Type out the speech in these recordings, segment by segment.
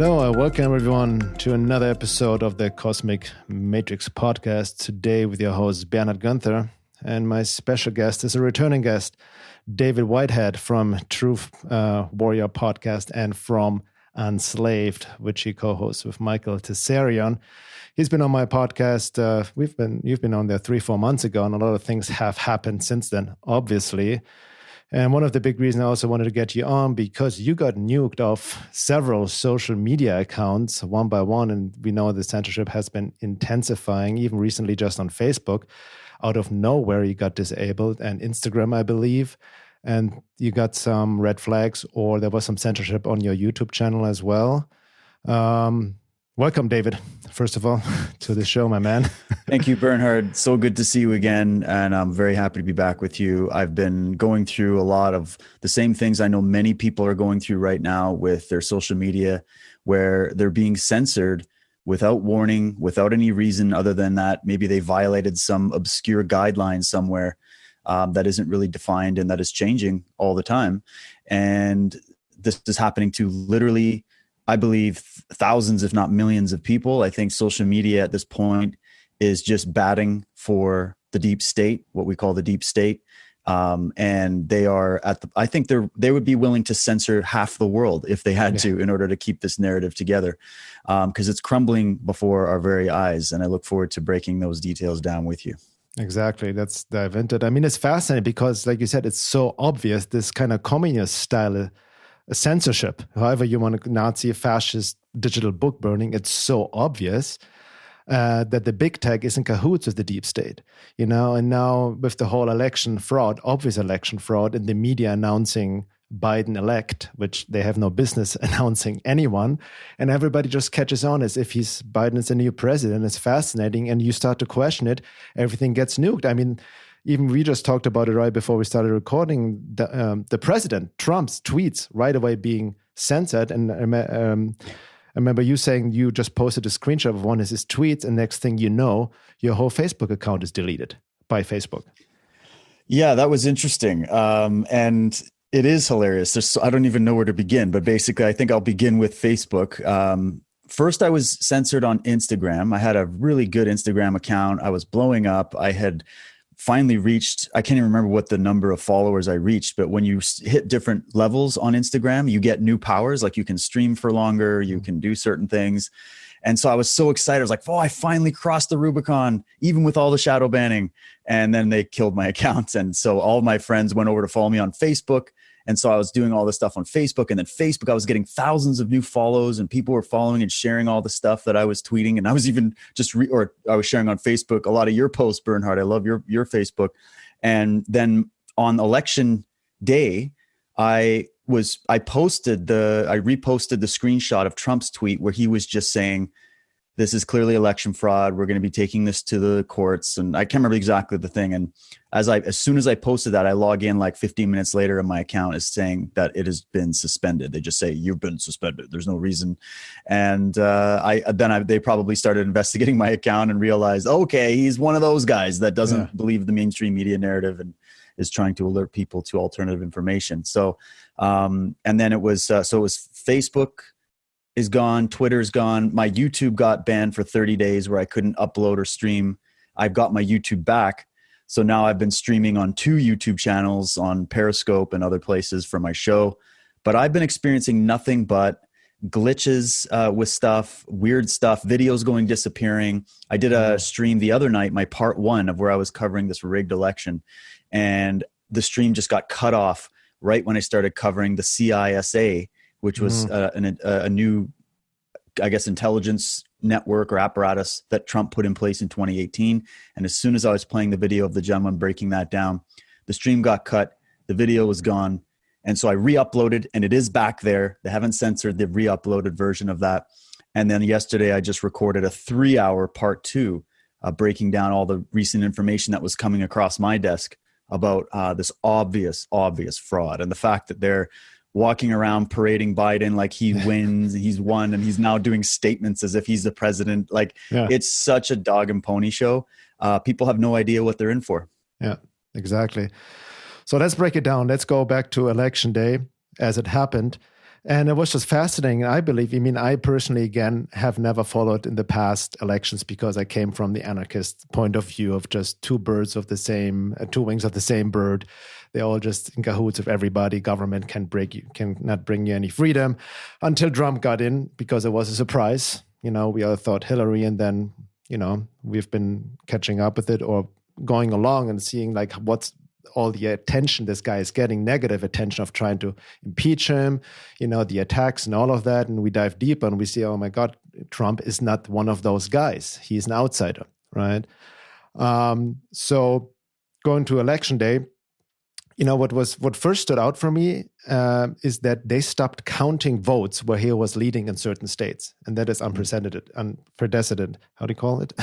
Hello, and welcome everyone to another episode of the Cosmic Matrix podcast. Today with your host Bernhard Gunther, and my special guest is a returning guest, David Whitehead from Truth Warrior podcast and from Unslaved, which he co-hosts with Michael Tessarion. He's been on my podcast. You've been on there 3-4 months ago, and a lot of things have happened since then, obviously. And one of the big reasons I also wanted to get you on, because you got nuked off several social media accounts one by one, and we know the censorship has been intensifying, even recently just on Facebook. Out of nowhere, you got disabled, and Instagram, I believe, and you got some red flags, or there was some censorship on your YouTube channel as well. Welcome, David, first of all, to the show, my man. Thank you, Bernhard. So good to see you again, and I'm very happy to be back with you. I've been going through a lot of the same things I know many people are going through right now with their social media, where they're being censored without warning, without any reason other than that maybe they violated some obscure guideline somewhere that isn't really defined and that is changing all the time. And this is happening to literally, I believe, thousands, if not millions of people. I think social media at this point is just batting for the deep state, what we call the deep state. And they are I think they would be willing to censor half the world if they had to in order to keep this narrative together, because it's crumbling before our very eyes. And I look forward to breaking those details down with you. Exactly. Let's dive into it. I mean, it's fascinating because, like you said, it's so obvious, this kind of communist style censorship, however you want to, Nazi, fascist, digital book burning, it's so obvious that the big tech is in cahoots with the deep state, you know. And now with the whole election fraud, obvious election fraud, and the media announcing Biden elect, which they have no business announcing anyone, and everybody just catches on as if Biden is the new president. It's fascinating, and you start to question it, everything ggets nuked. I mean, even we just talked about it right before we started recording, the president, Trump's tweets right away being censored. And I remember you saying you just posted a screenshot of one of his tweets, and next thing you know, your whole Facebook account is deleted by Facebook. Yeah, that was interesting. And it is hilarious. I don't even know where to begin, but basically I think I'll begin with Facebook. First, I was censored on Instagram. I had a really good Instagram account. I was blowing up. I had finally reached, I can't even remember what the number of followers I reached, but when you hit different levels on Instagram, you get new powers. Like you can stream for longer, you can do certain things. And so I was so excited. I was like, oh, I finally crossed the Rubicon, even with all the shadow banning. And then they killed my account. And so all my friends went over to follow me on Facebook. And so I was doing all this stuff on Facebook, and then Facebook, I was getting thousands of new follows, and people were following and sharing all the stuff that I was tweeting. And I was even just, I was sharing on Facebook a lot of your posts, Bernhard. I love your Facebook. And then on election day, I reposted the screenshot of Trump's tweet where he was just saying, this is clearly election fraud. We're going to be taking this to the courts. And I can't remember exactly the thing. And as soon as I posted that, I log in like 15 minutes later and my account is saying that it has been suspended. They just say, you've been suspended. There's no reason. And they probably started investigating my account and realized, okay, he's one of those guys that doesn't believe the mainstream media narrative and is trying to alert people to alternative information. So, and then it was Facebook is gone, Twitter's gone. My YouTube got banned for 30 days where I couldn't upload or stream. I've got my YouTube back. So now I've been streaming on 2 YouTube channels on Periscope and other places for my show. But I've been experiencing nothing but glitches with stuff, weird stuff, videos disappearing. I did a stream the other night, my part 1 of where I was covering this rigged election. And the stream just got cut off right when I started covering the CISA, which was a new, I guess, intelligence network or apparatus that Trump put in place in 2018. And as soon as I was playing the video of the gentleman breaking that down, the stream got cut, the video was gone. And so I re-uploaded, and it is back there. They haven't censored the re-uploaded version of that. And then yesterday I just recorded a 3-hour part 2, breaking down all the recent information that was coming across my desk about this obvious fraud, and the fact that they're walking around parading Biden like he wins, he's won, and he's now doing statements as if he's the president. Like, it's such a dog and pony show. People have no idea what they're in for. Yeah, exactly. So let's break it down. Let's go back to election day as it happened. And it was just fascinating. I believe, I mean, I personally, again, have never followed in the past elections because I came from the anarchist point of view of just two wings of the same bird. They're all just in cahoots with everybody. Government cannot bring you any freedom until Trump got in because it was a surprise. We all thought Hillary, and then, we've been catching up with it or going along and seeing like what's all the attention this guy is getting, negative attention of trying to impeach him, the attacks and all of that. And we dive deeper and we see, oh my God, Trump is not one of those guys. He's an outsider, right? So going to election day, what first stood out for me is that they stopped counting votes where he was leading in certain states. And that is unprecedented. How do you call it?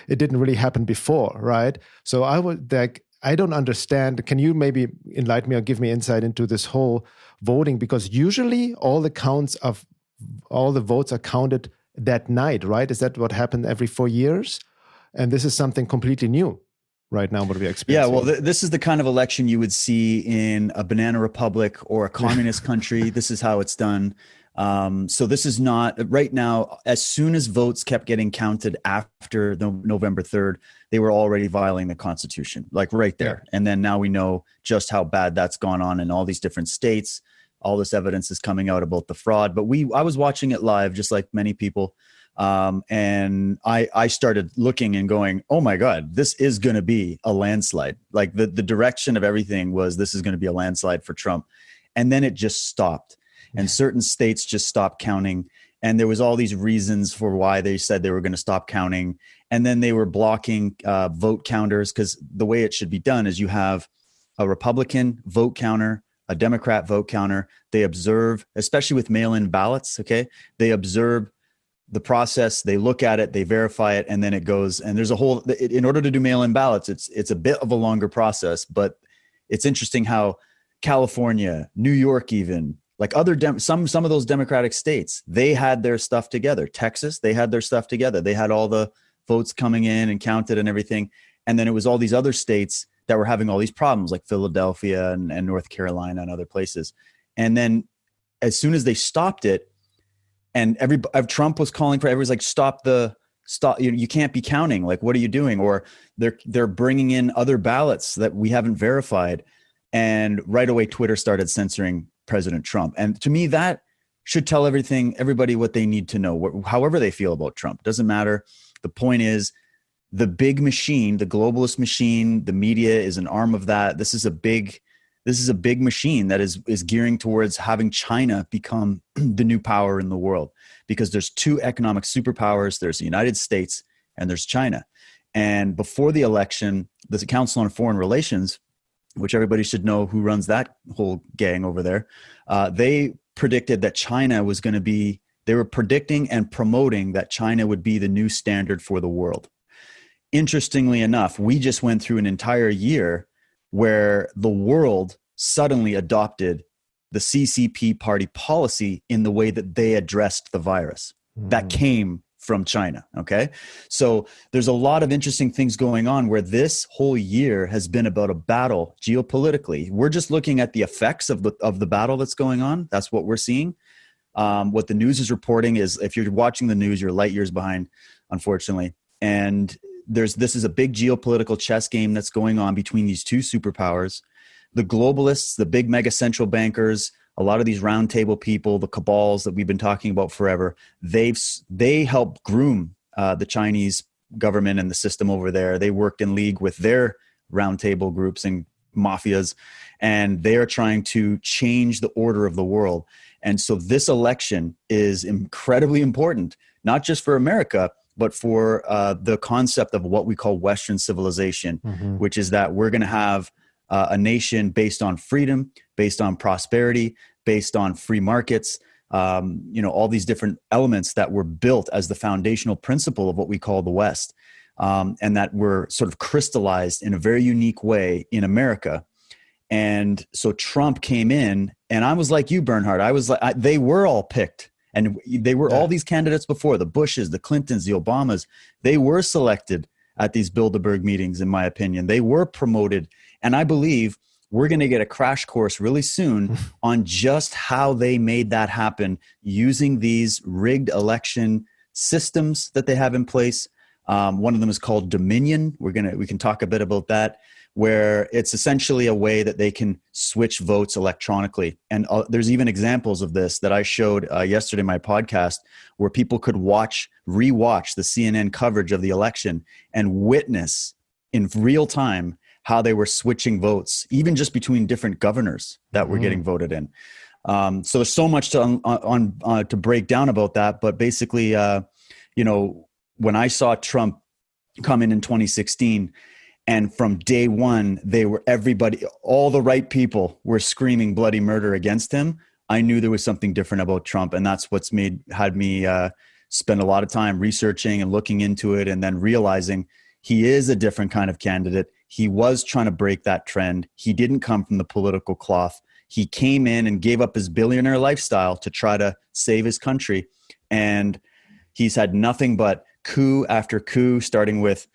It didn't really happen before, right? So I don't understand. Can you maybe enlighten me or give me insight into this whole voting? Because usually all the votes are counted that night, right? Is that what happened every 4 years? And this is something completely new right now, what we're experiencing. Yeah, well, this is the kind of election you would see in a banana republic or a communist country. This is how it's done. So this is not right now. As soon as votes kept getting counted after November 3rd, they were already violating the Constitution, like right there. Yeah. And then now we know just how bad that's gone on in all these different states. All this evidence is coming out about the fraud. But I was watching it live, just like many people. And I started looking and going, oh my God, this is going to be a landslide. Like the direction of everything was, this is going to be a landslide for Trump. And then it just stopped. And certain states just stopped counting. And there was all these reasons for why they said they were going to stop counting. And then they were blocking vote counters, because the way it should be done is you have a Republican vote counter, a Democrat vote counter. They observe, especially with mail-in ballots, okay? They observe the process, they look at it, they verify it, and then it goes. And there's in order to do mail-in ballots, it's a bit of a longer process, but it's interesting how California, New York, even like some of those Democratic states, they had their stuff together. Texas, they had their stuff together. They had all the votes coming in and counted and everything. And then it was all these other states that were having all these problems, like Philadelphia and North Carolina and other places. And then as soon as they stopped it, and Trump was calling for everyone's like, stop. You can't be counting. Like, what are you doing? Or they're bringing in other ballots that we haven't verified. And right away, Twitter started censoring President Trump. And to me, that should tell everybody what they need to know, however they feel about Trump. Doesn't matter. The point is, the big machine, the globalist machine, the media is an arm of that. This is a big machine that is gearing towards having China become the new power in the world, because there's two economic superpowers. There's the United States and there's China. And before the election, the Council on Foreign Relations, which everybody should know who runs that whole gang over there, they predicted that China was going to be, they were predicting and promoting that China would be the new standard for the world. Interestingly enough, we just went through an entire year where the world suddenly adopted the CCP party policy in the way that they addressed the virus. That came from China, okay? So there's a lot of interesting things going on where this whole year has been about a battle geopolitically. We're just looking at the effects of the battle that's going on. That's what we're seeing. What the news is reporting is, if you're watching the news, you're light years behind, unfortunately. And this is a big geopolitical chess game that's going on between these two superpowers. The globalists, the big mega central bankers, a lot of these roundtable people, the cabals that we've been talking about forever, they helped groom the Chinese government and the system over there. They worked in league with their roundtable groups and mafias, and they are trying to change the order of the world. And so this election is incredibly important, not just for America, but for the concept of what we call Western civilization, which is that we're going to have a nation based on freedom, based on prosperity, based on free markets, all these different elements that were built as the foundational principle of what we call the West, and that were sort of crystallized in a very unique way in America. And so Trump came in, and I was like you, Bernhard. I was like, they were all picked. And they were all these candidates before, the Bushes, the Clintons, the Obamas. They were selected at these Bilderberg meetings, in my opinion. They were promoted. And I believe we're going to get a crash course really soon on just how they made that happen using these rigged election systems that they have in place. One of them is called Dominion. We can talk a bit about that, where it's essentially a way that they can switch votes electronically. And there's even examples of this that I showed yesterday in my podcast, where people could rewatch the CNN coverage of the election and witness in real time how they were switching votes, even just between different governors that were getting voted in. So there's so much to break down about that. But basically, when I saw Trump come in 2016, and from day one, all the right people were screaming bloody murder against him, I knew there was something different about Trump. And that's what's had me spend a lot of time researching and looking into it, and then realizing he is a different kind of candidate. He was trying to break that trend. He didn't come from the political cloth. He came in and gave up his billionaire lifestyle to try to save his country. And he's had nothing but coup after coup, starting with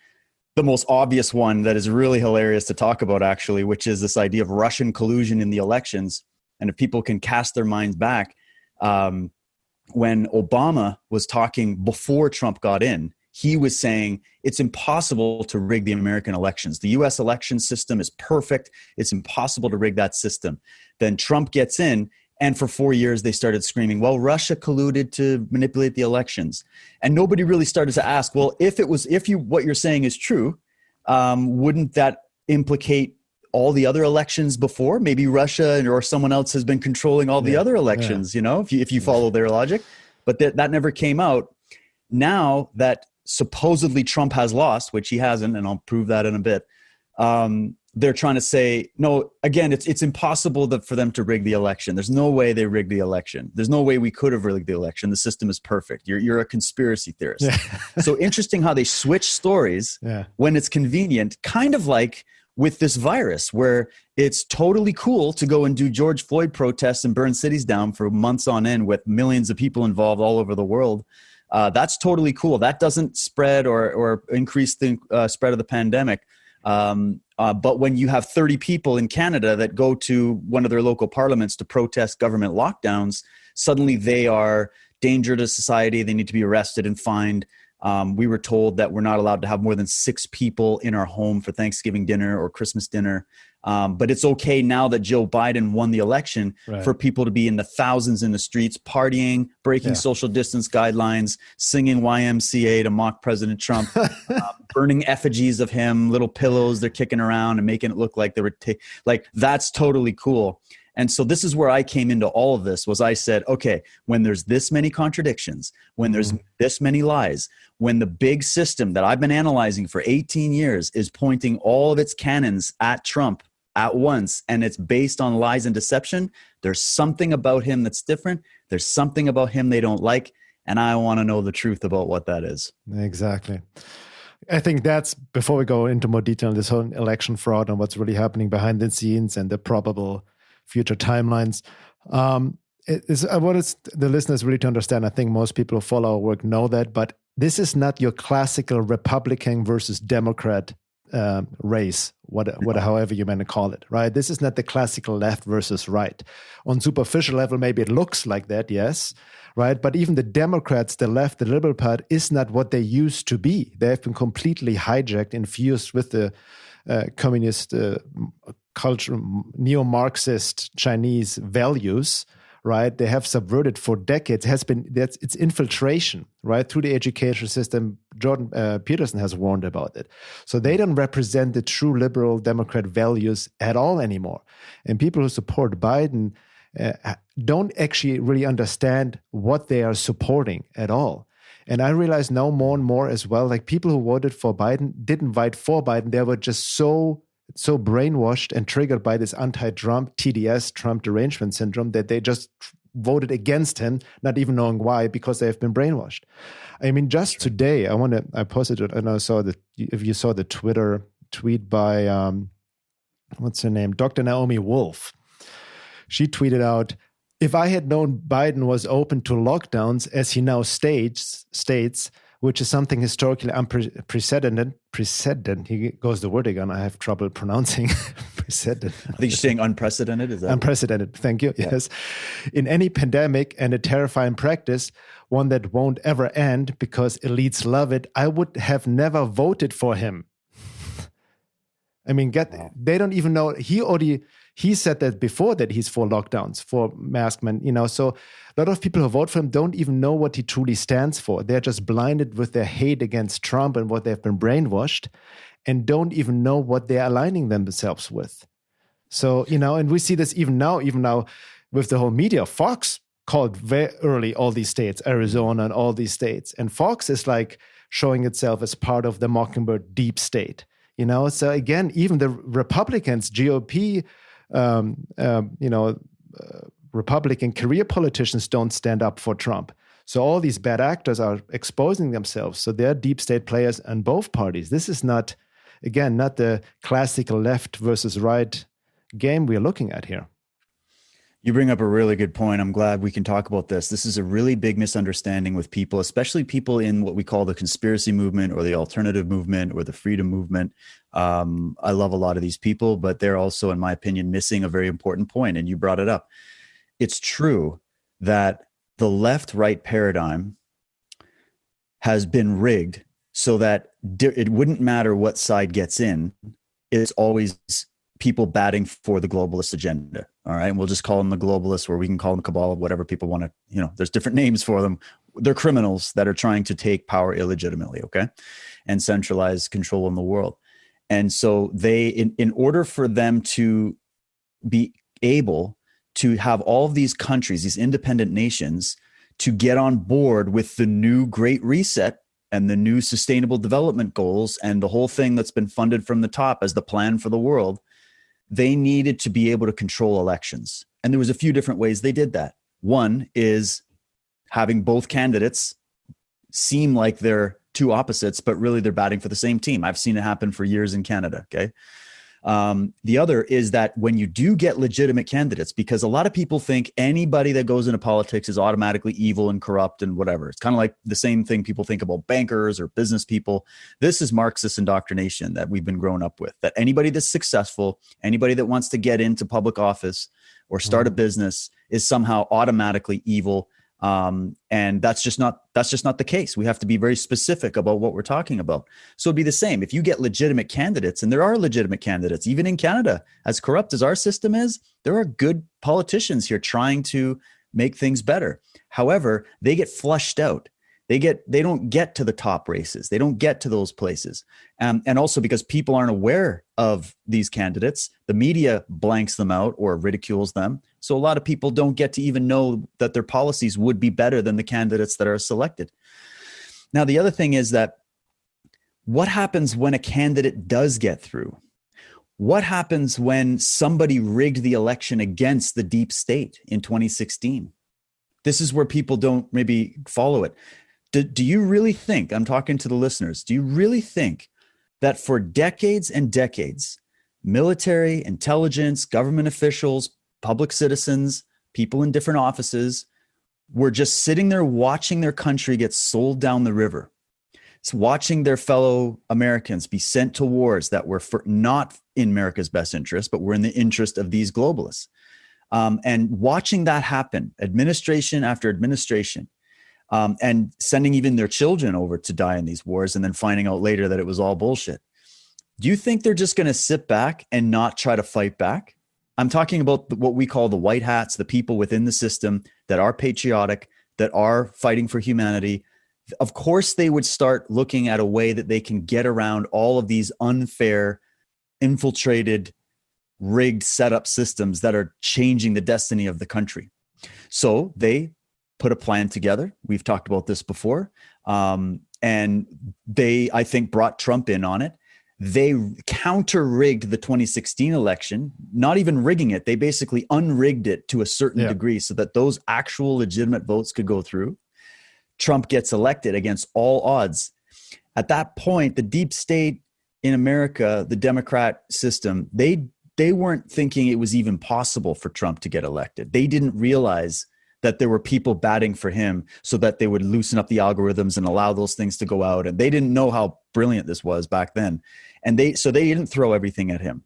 the most obvious one that is really hilarious to talk about, actually, which is this idea of Russian collusion in the elections. And if people can cast their minds back, when Obama was talking before Trump got in, he was saying it's impossible to rig the American elections. The US election system is perfect. It's impossible to rig that system. Then Trump gets in, and for 4 years, they started screaming, well, Russia colluded to manipulate the elections. And nobody really started to ask, well, if what you're saying is true, wouldn't that implicate all the other elections before? Maybe Russia or someone else has been controlling all the other elections, if you follow their logic. But that never came out. Now that supposedly Trump has lost, which he hasn't, and I'll prove that in a bit, they're trying to say, no, again, it's impossible for them to rig the election. There's no way they rigged the election. There's no way we could have rigged the election. The system is perfect. You're a conspiracy theorist. Yeah. So interesting how they switch stories when it's convenient, kind of like with this virus, where it's totally cool to go and do George Floyd protests and burn cities down for months on end with millions of people involved all over the world. That's totally cool. That doesn't spread or increase the spread of the pandemic. But when you have 30 people in Canada that go to one of their local parliaments to protest government lockdowns, suddenly they are danger to society. They need to be arrested and fined. We were told that we're not allowed to have more than 6 people in our home for Thanksgiving dinner or Christmas dinner. But it's okay now that Joe Biden won the election for people to be in the thousands in the streets, partying, breaking social distance guidelines, singing YMCA to mock President Trump, burning effigies of him, little pillows they're kicking around and making it look like they were that's totally cool. And so this is where I came into all of this, was I said, okay, when there's this many contradictions, when there's this many lies, when the big system that I've been analyzing for 18 years is pointing all of its cannons at Trump at once, and it's based on lies and deception, there's something about him that's different. There's something about him they don't like. And I want to know the truth about what that is. Exactly. I think that's, before we go into more detail on this whole election fraud and what's really happening behind the scenes and the probable future timelines, I want the listeners really to understand. I think most people who follow our work know that, but this is not your classical Republican versus Democrat race, however you want to call it, right? This is not the classical left versus right. On superficial level, maybe it looks like that, yes, right? But even the Democrats, the left, the liberal part, is not what they used to be. They have been completely hijacked, infused with the communist culture, neo-Marxist Chinese values, right? They have subverted for decades. It's infiltration, right? Through the education system. Jordan Peterson has warned about it. So they don't represent the true liberal Democrat values at all anymore. And people who support Biden don't actually really understand what they are supporting at all. And I realize now more and more as well, like people who voted for Biden didn't vote for Biden. They were just so brainwashed and triggered by this anti-Trump TDS, Trump derangement syndrome, that they just voted against him, not even knowing why, because they have been brainwashed. I mean, just today, I posted it, and I saw that if you saw the Twitter tweet by, what's her name? Dr. Naomi Wolf. She tweeted out, "If I had known Biden was open to lockdowns, as he now states, which is something historically unprecedented. He goes the word again. I have trouble pronouncing precedent. I think you're saying unprecedented. Is that unprecedented? Thank you. Yeah. Yes, in any pandemic, and a terrifying practice, one that won't ever end because elites love it. I would have never voted for him. I mean, they don't even know. He said that before, that he's for lockdowns, for mask men, so a lot of people who vote for him don't even know what he truly stands for. They're just blinded with their hate against Trump and what they've been brainwashed, and don't even know what they're aligning themselves with. So, and we see this even now with the whole media. Fox called very early all these states, Arizona and all these states. And Fox is like showing itself as part of the Mockingbird deep state, So again, even the Republicans, GOP, Republican career politicians don't stand up for Trump. So all these bad actors are exposing themselves. So they're deep state players in both parties. This is not the classical left versus right game we're looking at here. You bring up a really good point. I'm glad we can talk about this. This is a really big misunderstanding with people, especially people in what we call the conspiracy movement or the alternative movement or the freedom movement. I love a lot of these people, but they're also, in my opinion, missing a very important point, and you brought it up. It's true that the left-right paradigm has been rigged so that it wouldn't matter what side gets in. It's always people batting for the globalist agenda. All right. And we'll just call them the globalists, or we can call them cabal, whatever people want to, there's different names for them. They're criminals that are trying to take power illegitimately. Okay. And centralize control in the world. And so in order for them to be able to have all of these countries, these independent nations, to get on board with the new Great Reset and the new Sustainable Development Goals and the whole thing that's been funded from the top as the plan for the world, they needed to be able to control elections. And there was a few different ways they did that. One is having both candidates seem like they're two opposites, but really they're batting for the same team. I've seen it happen for years in Canada. Okay. The other is that when you do get legitimate candidates, because a lot of people think anybody that goes into politics is automatically evil and corrupt and whatever. It's kind of like the same thing people think about bankers or business people. This is Marxist indoctrination that we've been growing up with, that anybody that's successful, anybody that wants to get into public office or start a business is somehow automatically evil. And that's just not the case. We have to be very specific about what we're talking about. So it'd be the same. If you get legitimate candidates, and there are legitimate candidates, even in Canada, as corrupt as our system is, there are good politicians here trying to make things better. However, they get flushed out. They don't get to the top races. They don't get to those places. And also because people aren't aware of these candidates, the media blanks them out or ridicules them. So a lot of people don't get to even know that their policies would be better than the candidates that are selected. Now, the other thing is that what happens when a candidate does get through? What happens when somebody rigged the election against the deep state in 2016? This is where people don't maybe follow it. Do you really think, I'm talking to the listeners, do you really think that for decades and decades, military, intelligence, government officials, public citizens, people in different offices were just sitting there watching their country get sold down the river? It's watching their fellow Americans be sent to wars that were not in America's best interest, but were in the interest of these globalists. And watching that happen, administration after administration, and sending even their children over to die in these wars and then finding out later that it was all bullshit. Do you think they're just going to sit back and not try to fight back? I'm talking about what we call the white hats, the people within the system that are patriotic, that are fighting for humanity. Of course, they would start looking at a way that they can get around all of these unfair, infiltrated, rigged setup systems that are changing the destiny of the country. So they put a plan together. We've talked about this before. And they, I think, brought Trump in on it. They counter-rigged the 2016 election, not even rigging it. They basically unrigged it to a certain degree so that those actual legitimate votes could go through. Trump gets elected against all odds. At that point, the deep state in America, the Democrat system, they weren't thinking it was even possible for Trump to get elected. They didn't realize that there were people batting for him so that they would loosen up the algorithms and allow those things to go out. And they didn't know how brilliant this was back then. And they didn't throw everything at him.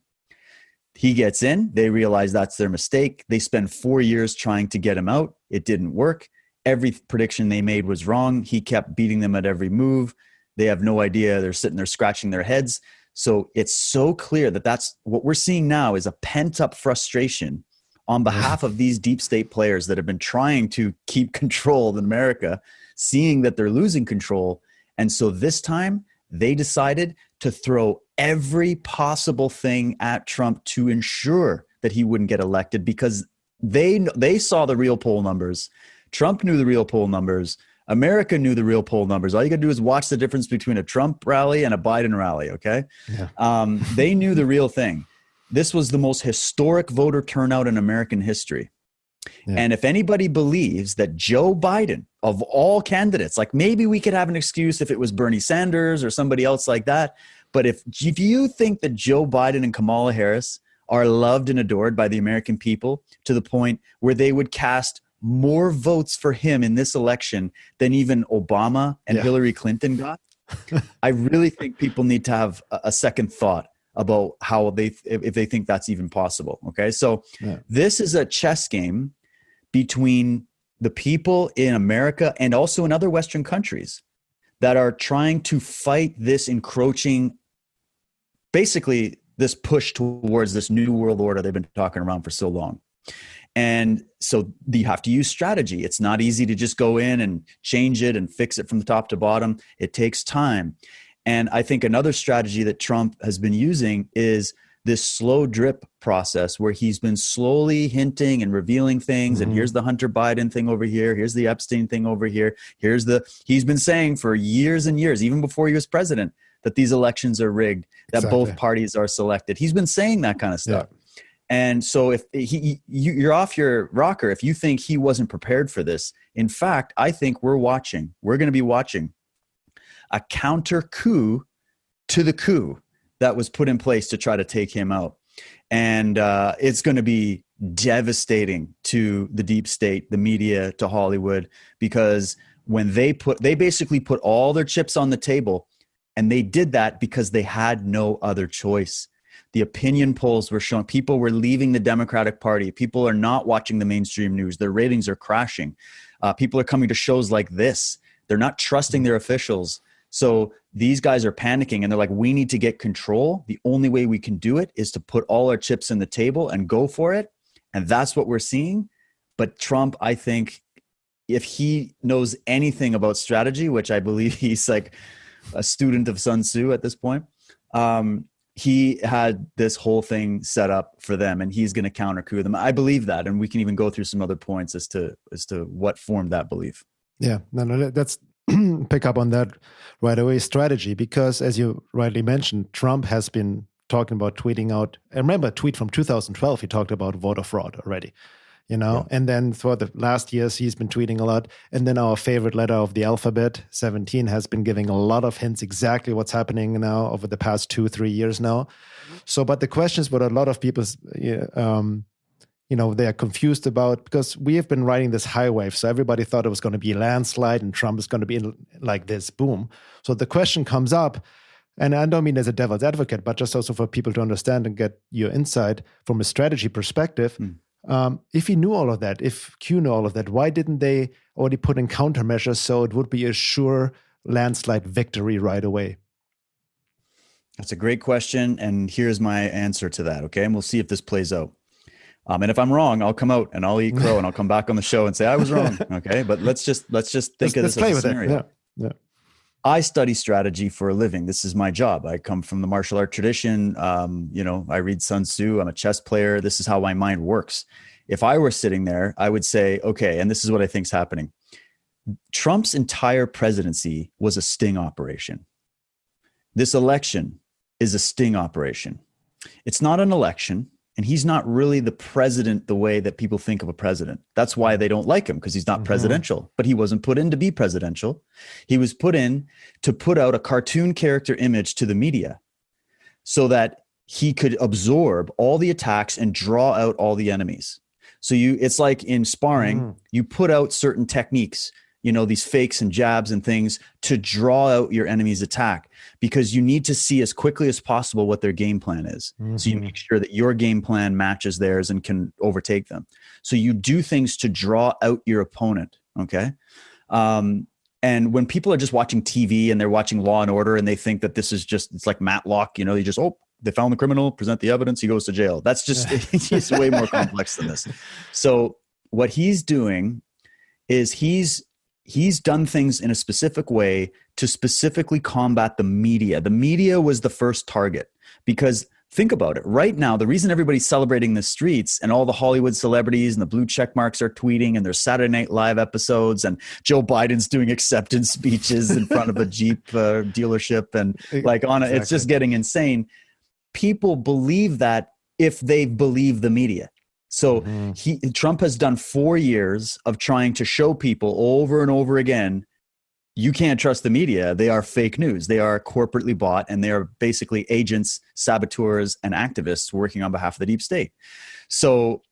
He gets in, they realize that's their mistake. They spend 4 years trying to get him out. It didn't work. Every prediction they made was wrong. He kept beating them at every move. They have no idea. They're sitting there scratching their heads. So it's so clear that that's what we're seeing now is a pent-up frustration on behalf of these deep state players that have been trying to keep control in America, seeing that they're losing control. And so this time they decided to throw every possible thing at Trump to ensure that he wouldn't get elected, because they saw the real poll numbers. Trump knew the real poll numbers. America knew the real poll numbers. All you got to do is watch the difference between a Trump rally and a Biden rally, okay? Yeah. They knew the real thing. This was the most historic voter turnout in American history. Yeah. And if anybody believes that Joe Biden, of all candidates, like maybe we could have an excuse if it was Bernie Sanders or somebody else like that, but if you think that Joe Biden and Kamala Harris are loved and adored by the American people to the point where they would cast more votes for him in this election than even Obama and Hillary Clinton got, I really think people need to have a second thought about how if they think that's even possible. Okay. So this is a chess game between the people in America and also in other Western countries that are trying to fight this encroaching, basically this push towards this new world order they've been talking around for so long. And so you have to use strategy. It's not easy to just go in and change it and fix it from the top to bottom. It takes time. And I think another strategy that Trump has been using is this slow drip process where he's been slowly hinting and revealing things. And here's the Hunter Biden thing over here. Here's the Epstein thing over here. He's been saying for years and years, even before he was president, that these elections are rigged, that both parties are selected. He's been saying that kind of stuff. Yeah. And so if you're off your rocker, if you think he wasn't prepared for this, in fact, I think we're going to be watching a counter coup to the coup that was put in place to try to take him out. And it's going to be devastating to the deep state, the media, to Hollywood, because when they basically put all their chips on the table, and they did that because they had no other choice. The opinion polls were showing people were leaving the Democratic Party. People are not watching the mainstream news. Their ratings are crashing. People are coming to shows like this. They're not trusting their officials. So these guys are panicking and they're like, we need to get control. The only way we can do it is to put all our chips in the table and go for it. And that's what we're seeing. But Trump, I think, if he knows anything about strategy, which I believe he's like a student of Sun Tzu at this point, he had this whole thing set up for them and he's going to counter coup them. I believe that. And we can even go through some other points as to what formed that belief. Yeah, no, that's pick up on that right away, strategy, because as you rightly mentioned, Trump has been talking about tweeting out. I remember a tweet from 2012, he talked about voter fraud already, and then throughout the last years, he's been tweeting a lot. And then our favorite letter of the alphabet, 17, has been giving a lot of hints exactly what's happening now over the past 2-3 years now. So, but the question is what a lot of people, they are confused about, because we have been riding this high wave. So everybody thought it was going to be a landslide and Trump is going to be like this, boom. So the question comes up, and I don't mean as a devil's advocate, but just also for people to understand and get your insight from a strategy perspective. If he knew all of that, if Q knew all of that, why didn't they already put in countermeasures so it would be a sure landslide victory right away? That's a great question. And here's my answer to that. Okay. And we'll see if this plays out. And if I'm wrong, I'll come out and I'll eat crow and I'll come back on the show and say I was wrong. Okay. But let's just think of this as a scenario. Yeah. I study strategy for a living. This is my job. I come from the martial art tradition. I read Sun Tzu. I'm a chess player. This is how my mind works. If I were sitting there, I would say, okay, and this is what I think is happening. Trump's entire presidency was a sting operation. This election is a sting operation. It's not an election. And he's not really the president the way that people think of a president. That's why they don't like him, because he's not presidential. But he wasn't put in to be presidential. He was put in to put out a cartoon character image to the media so that he could absorb all the attacks and draw out all the enemies. So it's like in sparring, you put out certain techniques, these fakes and jabs and things to draw out your enemy's attack, because you need to see as quickly as possible what their game plan is. So you make sure that your game plan matches theirs and can overtake them. So you do things to draw out your opponent. Okay. And when people are just watching TV and they're watching Law and Order and they think that this is it's like Matlock, you just, they found the criminal, present the evidence, he goes to jail. That's just, it's way more complex than this. So what he's doing is he's done things in a specific way to specifically combat the media. The media was the first target, because think about it. Right now, the reason everybody's celebrating the streets and all the Hollywood celebrities and the blue check marks are tweeting and there's Saturday Night Live episodes and Joe Biden's doing acceptance speeches in front of a Jeep dealership and it's just getting insane. People believe that if they believe the media. So Trump has done 4 years of trying to show people over and over again, you can't trust the media. They are fake news. They are corporately bought, and they are basically agents, saboteurs, and activists working on behalf of the deep state. So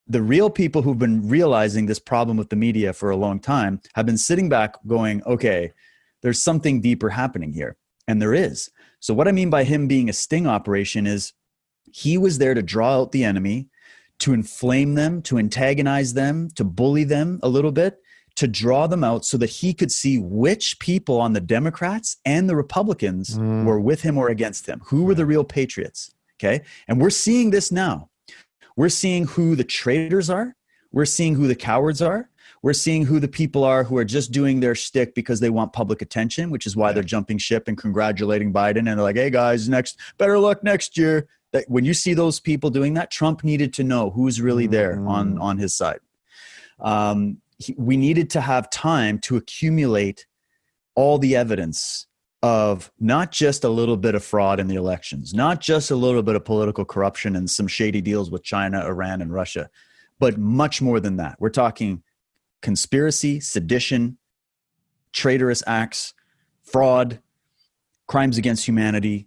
the real people who've been realizing this problem with the media for a long time have been sitting back going, okay, there's something deeper happening here. And there is. So what I mean by him being a sting operation is he was there to draw out the enemy, to inflame them, to antagonize them, to bully them a little bit, to draw them out so that he could see which people on the Democrats and the Republicans were with him or against him. Who were the real patriots? Okay. And we're seeing this now. We're seeing who the traitors are. We're seeing who the cowards are. We're seeing who the people are who are just doing their shtick because they want public attention, which is why they're jumping ship and congratulating Biden. And they're like, hey guys, better luck next year. That when you see those people doing that, Trump needed to know who's really there on his side. We needed to have time to accumulate all the evidence of not just a little bit of fraud in the elections, not just a little bit of political corruption and some shady deals with China, Iran, and Russia, but much more than that. We're talking conspiracy, sedition, traitorous acts, fraud, crimes against humanity,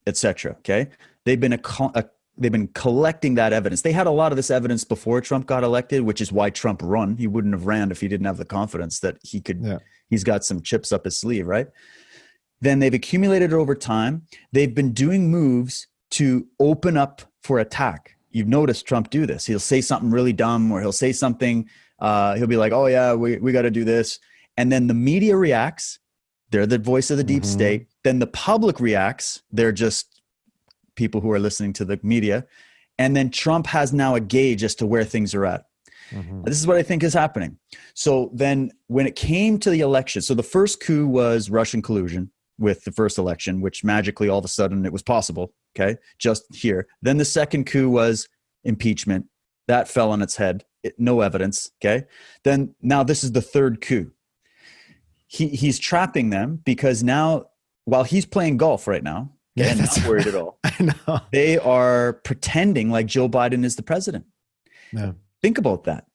etc. Okay, they've been collecting that evidence. They had a lot of this evidence before Trump got elected, which is why Trump run. He wouldn't have ran if he didn't have the confidence that he could. Yeah. He's got some chips up his sleeve, right? Then they've accumulated it over time. They've been doing moves to open up for attack. You've noticed Trump do this. He'll say something really dumb, or he'll say something. He'll be like, "Oh yeah, we got to do this," and then the media reacts. They're the voice of the deep state. Then the public reacts. They're just people who are listening to the media. And then Trump has now a gauge as to where things are at. This is what I think is happening. So then when it came to the election, so the first coup was Russian collusion with the first election, which magically all of a sudden it was possible. Okay. Just here. Then the second coup was impeachment. That fell on its head. No evidence. Okay. Then now this is the third coup. He's trapping them because now, while he's playing golf right now, and not worried at all, I know. They are pretending like Joe Biden is the president. No. Think about that.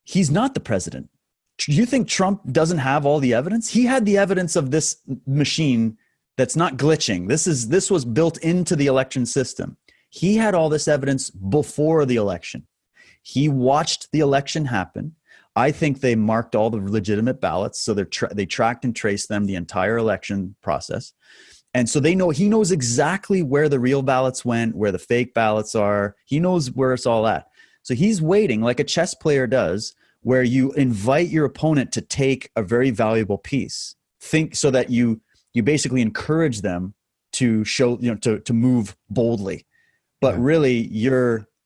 He's not the president. Do you think Trump doesn't have all the evidence? He had the evidence of this machine that's not glitching. This was built into the election system. He had all this evidence before the election. He watched the election happen. I think they marked all the legitimate ballots. So they tracked and traced them the entire election process. And so he knows exactly where the real ballots went, where the fake ballots are. He knows where it's all at. So he's waiting like a chess player does, where you invite your opponent to take a very valuable piece. Think so that you basically encourage them to show, to move boldly. But really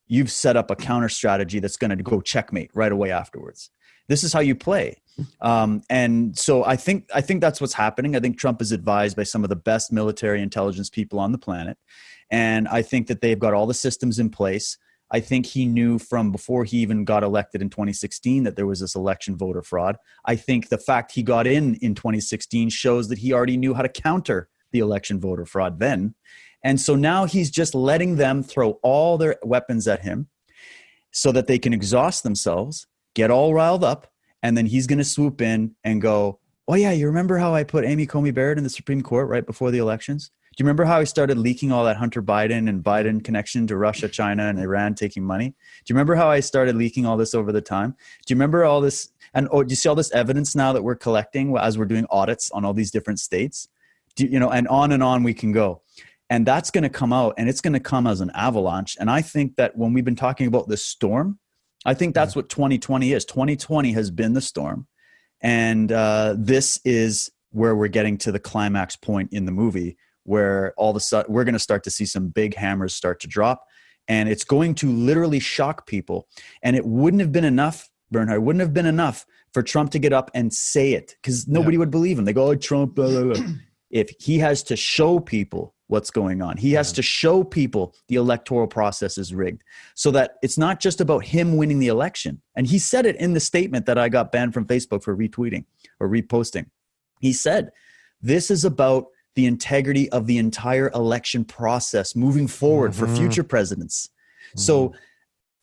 you've set up a counter strategy that's going to go checkmate right away afterwards. This is how you play. And so I think that's what's happening. I think Trump is advised by some of the best military intelligence people on the planet. And I think that they've got all the systems in place. I think he knew from before he even got elected in 2016 that there was this election voter fraud. I think the fact he got in 2016 shows that he already knew how to counter the election voter fraud then. And so now he's just letting them throw all their weapons at him so that they can exhaust themselves, get all riled up, and then he's going to swoop in and go, oh yeah, you remember how I put Amy Coney Barrett in the Supreme Court right before the elections? Do you remember how he started leaking all that Hunter Biden and Biden connection to Russia, China, and Iran taking money? Do you remember how I started leaking all this over the time? Do you remember all this? And do you see all this evidence now that we're collecting as we're doing audits on all these different states? And on we can go. And that's going to come out, and it's going to come as an avalanche. And I think that when we've been talking about this storm, I think that's what 2020 is. 2020 has been the storm. And this is where we're getting to the climax point in the movie, where all of a sudden we're going to start to see some big hammers start to drop. And it's going to literally shock people. And it wouldn't have been enough, Bernhard, wouldn't have been enough for Trump to get up and say it, because nobody would believe him. They go, oh, Trump, blah, blah, blah. If he has to show people what's going on, he has to show people the electoral process is rigged, so that it's not just about him winning the election. And he said it in the statement that I got banned from Facebook for retweeting or reposting. He said, this is about the integrity of the entire election process moving forward for future presidents. So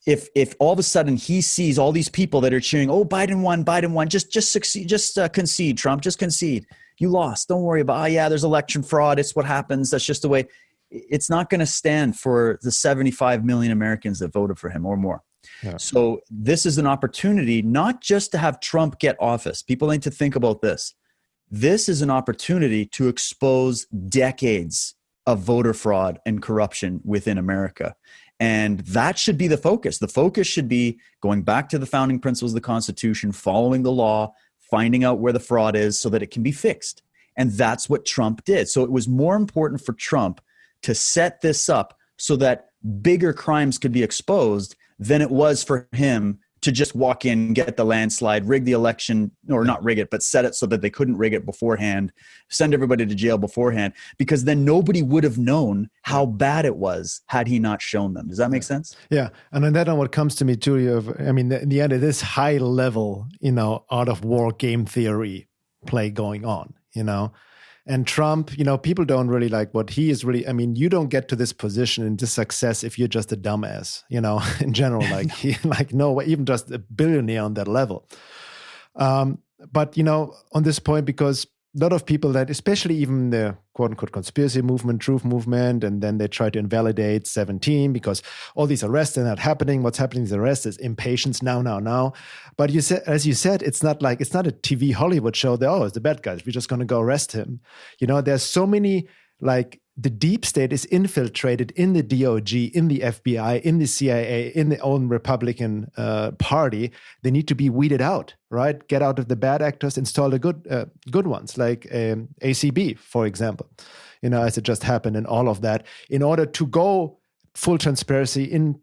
if all of a sudden he sees all these people that are cheering, oh, Biden won, just succeed, just concede, Trump, just concede. You lost. Don't worry about, there's election fraud. It's what happens. That's just the way. It's not going to stand for the 75 million Americans that voted for him or more. Yeah. So this is an opportunity not just to have Trump get office. People need to think about this. This is an opportunity to expose decades of voter fraud and corruption within America. And that should be the focus. The focus should be going back to the founding principles of the Constitution, following the law, finding out where the fraud is so that it can be fixed. And that's what Trump did. So it was more important for Trump to set this up so that bigger crimes could be exposed than it was for him to just walk in, get the landslide, rig the election, or not rig it, but set it so that they couldn't rig it beforehand, send everybody to jail beforehand, because then nobody would have known how bad it was had he not shown them. Does that make sense? Yeah. And then that what comes to me too, in the end, it is high level, out of war game theory play going on, And Trump, people don't really like what he is really. You don't get to this position and this success if you're just a dumbass, in general, even just a billionaire on that level. But, on this point, because a lot of people that, especially even the quote unquote conspiracy movement, truth movement, and then they try to invalidate 17 because all these arrests are not happening. What's happening is arrests is impatience now. But as you said, it's not a TV Hollywood show that, it's the bad guys, we're just going to go arrest him. There's so many, the deep state is infiltrated in the DOJ, in the FBI, in the CIA, in the own Republican party. They need to be weeded out, right? Get out of the bad actors, install the good ones, like ACB, for example. As it just happened, and all of that, in order to go full transparency in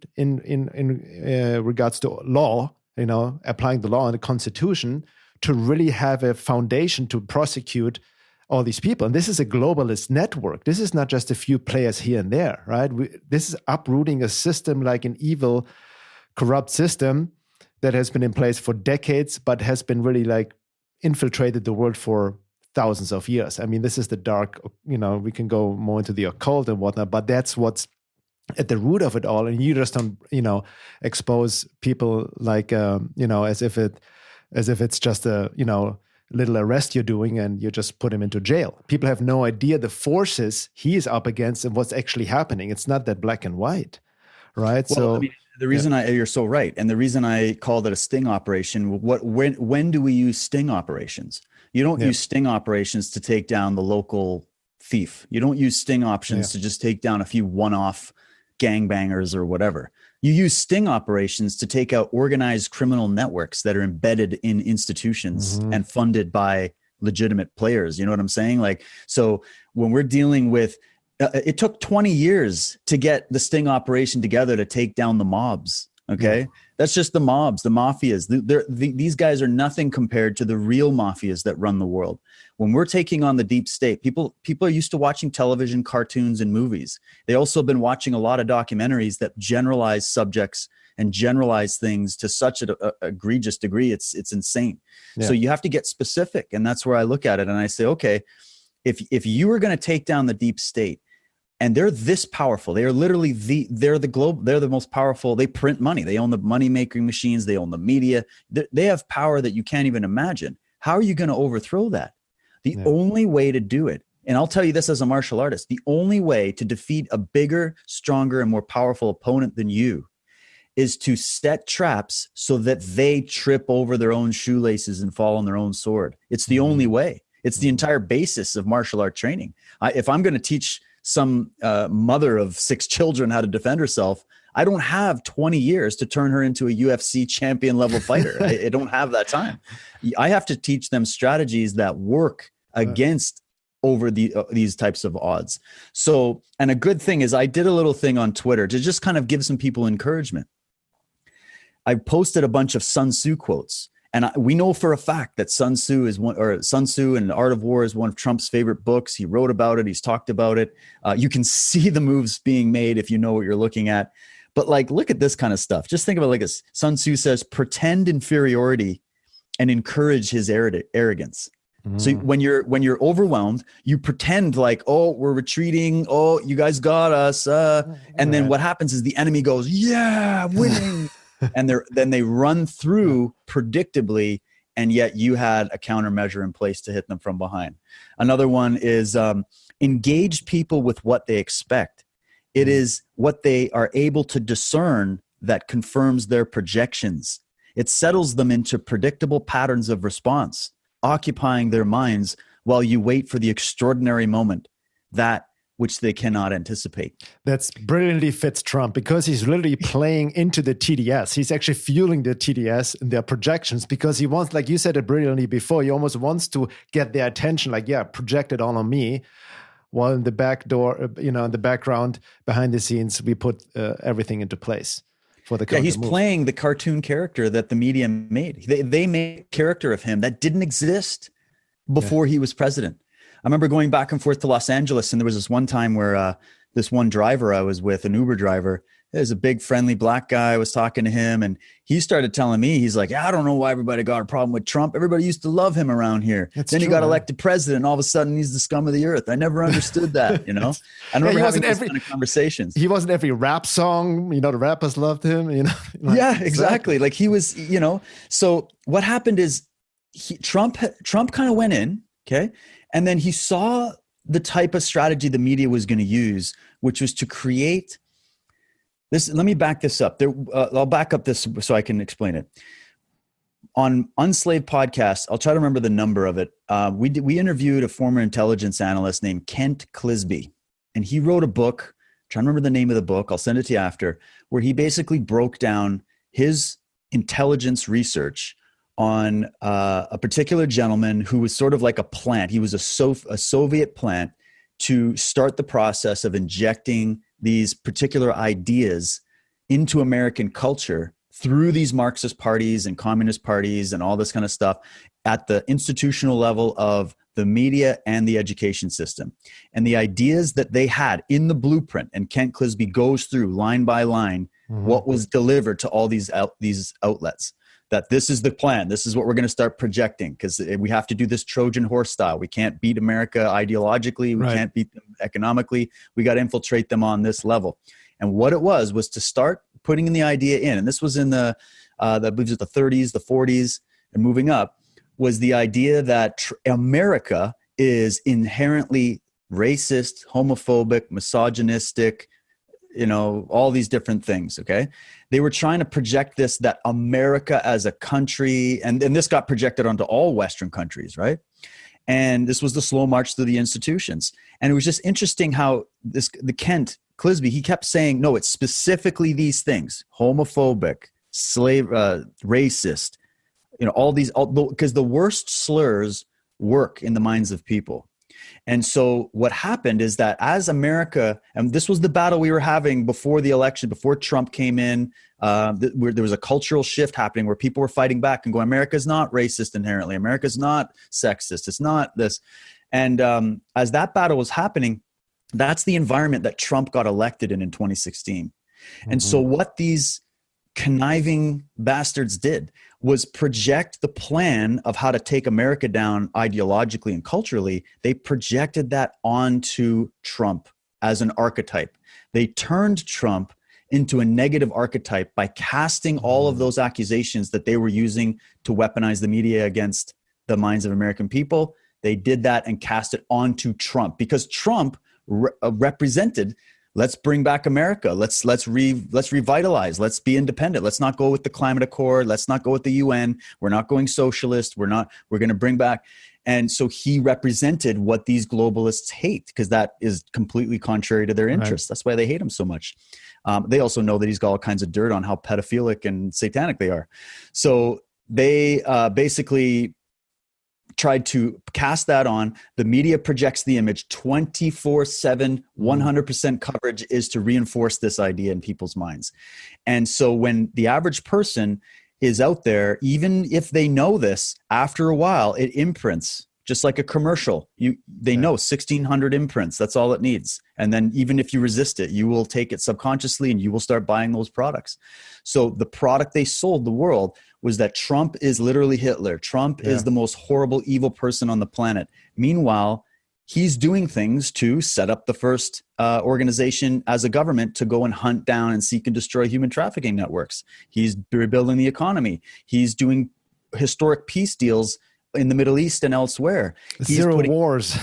regards to law, applying the law and the Constitution, to really have a foundation to prosecute all these people. And this is a globalist network. This is not just a few players here and there, right? This is uprooting a system, like an evil, corrupt system that has been in place for decades, but has been really infiltrated the world for thousands of years. This is the dark, we can go more into the occult and whatnot, but that's what's at the root of it all. And you just don't, expose people as if it's just a, little arrest you're doing and you just put him into jail. People have no idea the forces he is up against and what's actually happening. It's not that black and white, right? Well, the reason you're so right, and the reason I called it a sting operation, when do we use sting operations? You don't use sting operations to take down the local thief. You don't use sting options to just take down a few one-off gangbangers or whatever. You use sting operations to take out organized criminal networks that are embedded in institutions and funded by legitimate players. You know what I'm saying? So when we're dealing with, it took 20 years to get the sting operation together to take down the mobs. Okay. That's just the mobs, the mafias. These guys are nothing compared to the real mafias that run the world. When we're taking on the deep state, people are used to watching television, cartoons, and movies. They also have been watching a lot of documentaries that generalize subjects and generalize things to such an egregious degree. It's insane. So you have to get specific. And that's where I look at it. And I say, okay, if you were going to take down the deep state, and they're this powerful. They are literally they're the most powerful. They print money. They own the money making machines. They own the media. They have power that you can't even imagine. How are you going to overthrow that? The only way to do it, and I'll tell you this as a martial artist, the only way to defeat a bigger, stronger, and more powerful opponent than you is to set traps so that they trip over their own shoelaces and fall on their own sword. It's the only way. It's the entire basis of martial art training. If I'm going to teach some mother of 6 children how to defend herself, I don't have 20 years to turn her into a UFC champion level fighter. I don't have that time. I have to teach them strategies that work against over these types of odds. So, and a good thing is I did a little thing on Twitter to just kind of give some people encouragement. I posted a bunch of Sun Tzu quotes, and we know for a fact that Sun Tzu and The Art of War is one of Trump's favorite books. He wrote about it. He's talked about it. You can see the moves being made if you know what you're looking at. But like, look at this kind of stuff. Just think about it like this. Sun Tzu says, pretend inferiority and encourage his arrogance. So when you're overwhelmed, you pretend like, oh, we're retreating. Oh, you guys got us. And then what happens is the enemy goes, yeah, winning. And then they run through predictably, and yet you had a countermeasure in place to hit them from behind. Another one is engage people with what they expect. It is what they are able to discern that confirms their projections. It settles them into predictable patterns of response, occupying their minds while you wait for the extraordinary moment, that which they cannot anticipate. That's brilliantly fits Trump, because he's literally playing into the TDS. He's actually fueling the TDS and their projections, because he wants, like you said it brilliantly before, he almost wants to get their attention, like, yeah, project it all on me. While in the back door, in the background, behind the scenes, we put everything into place for the counter he's move. Playing the cartoon character that the media made. They made a character of him that didn't exist before he was president. I remember going back and forth to Los Angeles, and there was this one time where this one driver I was with, an Uber driver, there's a big friendly black guy. I was talking to him, and he started telling me, he's like, I don't know why everybody got a problem with Trump. Everybody used to love him around here. Then he got elected president. All of a sudden, he's the scum of the earth. I never understood that, I remember having those kind of conversations. He wasn't every rap song. The rappers loved him. Yeah, exactly. Like he was, So what happened is Trump kind of went in, okay? And then he saw the type of strategy the media was going to use, which was to create this. Let me back this up. I'll back up this so I can explain it. On Unslaved podcast, I'll try to remember the number of it. We interviewed a former intelligence analyst named Kent Clisby, and he wrote a book. I'm trying to remember the name of the book. I'll send it to you after, where he basically broke down his intelligence research on a particular gentleman who was sort of like a plant. He was a Soviet plant to start the process of injecting these particular ideas into American culture through these Marxist parties and communist parties and all this kind of stuff at the institutional level of the media and the education system. And the ideas that they had in the blueprint, and Kent Clisby goes through line by line what was delivered to all these outlets. That this is the plan. This is what we're going to start projecting, because we have to do this Trojan horse style. We can't beat America ideologically. We can't beat them economically. We got to infiltrate them on this level. And what it was to start putting the idea in. And this was in I believe it was the 30s, the 40s, and moving up, was the idea that America is inherently racist, homophobic, misogynistic, all these different things. Okay. They were trying to project this, that America as a country, and this got projected onto all Western countries. Right. And this was the slow march through the institutions. And it was just interesting how the Kent Clisby, he kept saying, no, it's specifically these things: homophobic, racist, all these, because the worst slurs work in the minds of people. And so what happened is that as America, and this was the battle we were having before the election, before Trump came in, there was a cultural shift happening where people were fighting back and going, America's not racist inherently. America's not sexist. It's not this. And as that battle was happening, that's the environment that Trump got elected in 2016. And so what these conniving bastards did was project the plan of how to take America down ideologically and culturally. They projected that onto Trump as an archetype. They turned Trump into a negative archetype by casting all of those accusations that they were using to weaponize the media against the minds of American people They did that and cast it onto Trump because Trump represented, let's bring back America. Let's revitalize. Let's be independent. Let's not go with the climate accord. Let's not go with the UN. We're not going socialist. We're going to bring back. And so he represented what these globalists hate, because that is completely contrary to their interests. Right. That's why they hate him so much. They also know that he's got all kinds of dirt on how pedophilic and satanic they are. So they basically tried to cast that on. The media projects the image 24/7, 100% coverage is to reinforce this idea in people's minds. And so when the average person is out there, even if they know this, after a while, it imprints, just like a commercial. They know 1,600 imprints. That's all it needs. And then even if you resist it, you will take it subconsciously and you will start buying those products. So the product they sold the world was that Trump is literally Hitler. Trump is the most horrible, evil person on the planet. Meanwhile, he's doing things to set up the first organization as a government to go and hunt down and seek and destroy human trafficking networks. He's rebuilding the economy. He's doing historic peace deals in the Middle East and elsewhere. Zero wars.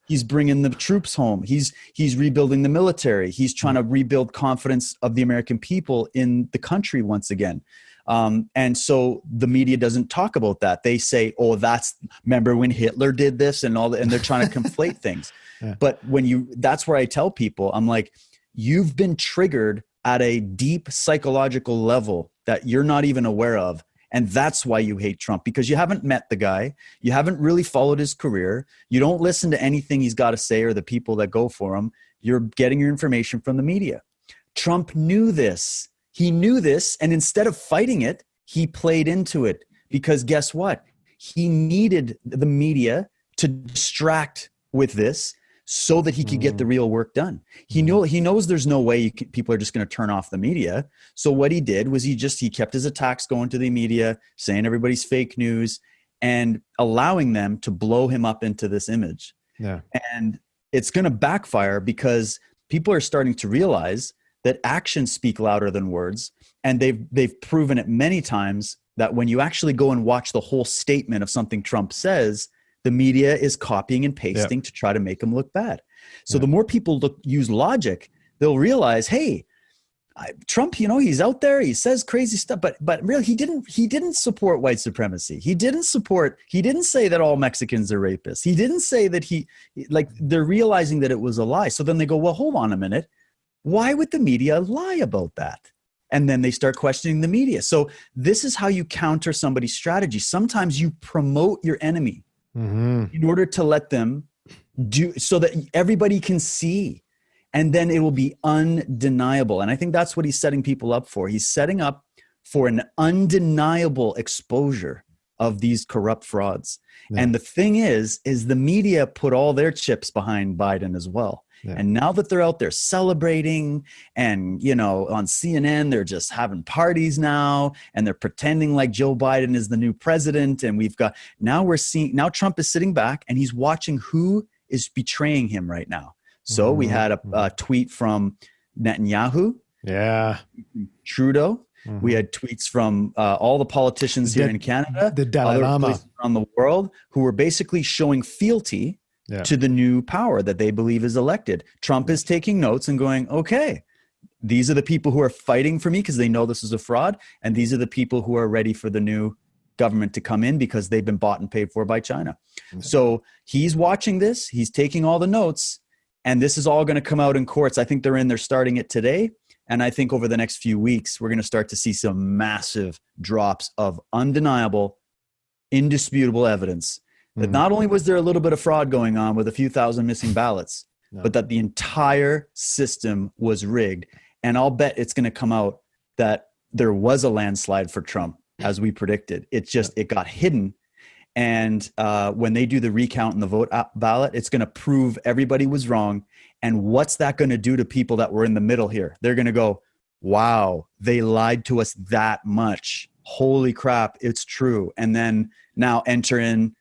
He's bringing the troops home. He's rebuilding the military. He's trying to rebuild confidence of the American people in the country once again. And so the media doesn't talk about that. They say, oh, remember when Hitler did this and all that, and they're trying to conflate things. Yeah. But that's where I tell people, I'm like, you've been triggered at a deep psychological level that you're not even aware of. And that's why you hate Trump, because you haven't met the guy. You haven't really followed his career. You don't listen to anything he's got to say or the people that go for him. You're getting your information from the media. Trump knew this. He knew this, and instead of fighting it, he played into it, because guess what? He needed the media to distract with this so that he could get the real work done. He knows there's no way people are just going to turn off the media. So what he did was he kept his attacks going to the media, saying everybody's fake news and allowing them to blow him up into this image. Yeah. And it's going to backfire, because people are starting to realize that actions speak louder than words. And they've proven it many times that when you actually go and watch the whole statement of something Trump says, the media is copying and pasting to try to make him look bad. So the more people use logic, they'll realize, hey, Trump, he's out there, he says crazy stuff, but really he didn't support white supremacy. He didn't say that all Mexicans are rapists. He didn't say that they're realizing that it was a lie. So then they go, well, hold on a minute. Why would the media lie about that? And then they start questioning the media. So this is how you counter somebody's strategy. Sometimes you promote your enemy in order to let them do, so that everybody can see. And then it will be undeniable. And I think that's what he's setting people up for. He's setting up for an undeniable exposure of these corrupt frauds. Yeah. And the thing is the media put all their chips behind Biden as well. Yeah. And now that they're out there celebrating and, on CNN, they're just having parties now, and they're pretending like Joe Biden is the new president. And now Trump is sitting back and he's watching who is betraying him right now. So we had a tweet from Netanyahu, Trudeau. We had tweets from all the politicians here in Canada, the Dalai Lama around the world, who were basically showing fealty to the new power that they believe is elected. Trump is taking notes and going, okay, these are the people who are fighting for me because they know this is a fraud. And these are the people who are ready for the new government to come in because they've been bought and paid for by China. Okay. So he's watching this. He's taking all the notes. And this is all going to come out in courts. I think they're starting it today. And I think over the next few weeks, we're going to start to see some massive drops of undeniable, indisputable evidence that not only was there a little bit of fraud going on with a few thousand missing ballots, but that the entire system was rigged. And I'll bet it's going to come out that there was a landslide for Trump, as we predicted. It got hidden. And when they do the recount and the vote ballot, it's going to prove everybody was wrong. And what's that going to do to people that were in the middle here? They're going to go, wow, they lied to us that much. Holy crap, it's true. And then now enter in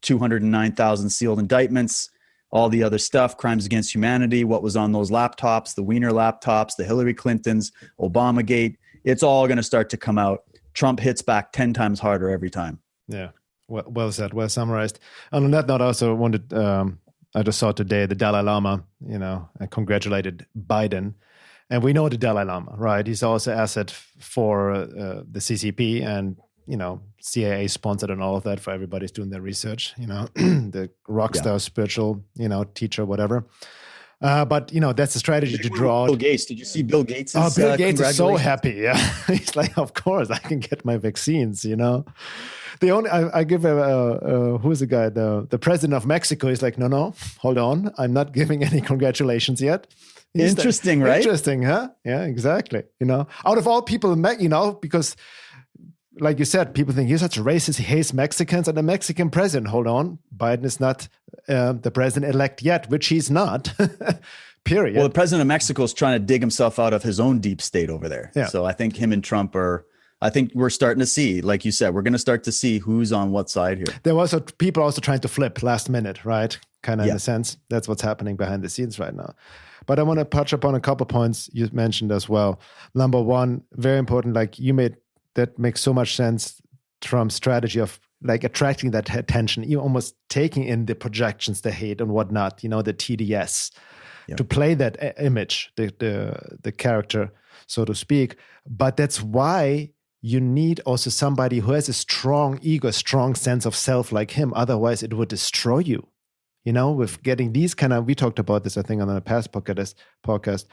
209,000 sealed indictments, all the other stuff, crimes against humanity, what was on those laptops, the Wiener laptops, the Hillary Clintons, Obamagate. It's all going to start to come out. Trump hits back 10 times harder every time. Yeah. Well said, well summarized. And on that note, I also wanted, I just saw today the Dalai Lama, congratulated Biden. And we know the Dalai Lama, right? He's also asset for the CCP and, CIA sponsored and all of that for everybody's doing their research, the rock star spiritual, teacher, whatever. But that's the strategy to draw out. Bill Gates, did you see Bill Gates? Bill Gates is so happy. Yeah, he's like, of course I can get my vaccines. The only I give who's the guy, the president of Mexico. He's like, no, hold on, I'm not giving any congratulations yet. Interesting, right? Interesting, huh? Yeah, exactly. Out of all people, because, like you said, people think he's such a racist, he hates Mexicans, and the Mexican president. Hold on, Biden is not the president-elect yet, which he's not. Period. Well, the president of Mexico is trying to dig himself out of his own deep state over there. Yeah. So I think him and Trump I think we're starting to see, like you said, we're going to start to see who's on what side here. There was people also trying to flip last minute, right? Kind of in a sense. That's what's happening behind the scenes right now. But I want to touch upon a couple points you mentioned as well. Number one, very important, like you made, that makes so much sense, Trump's strategy of like attracting that attention, you almost taking in the projections, the hate and whatnot, the TDS, to play that image, the character, so to speak. But that's why you need also somebody who has a strong ego, strong sense of self like him. Otherwise, it would destroy you. With getting these kind of, we talked about this, I think, on the past podcast,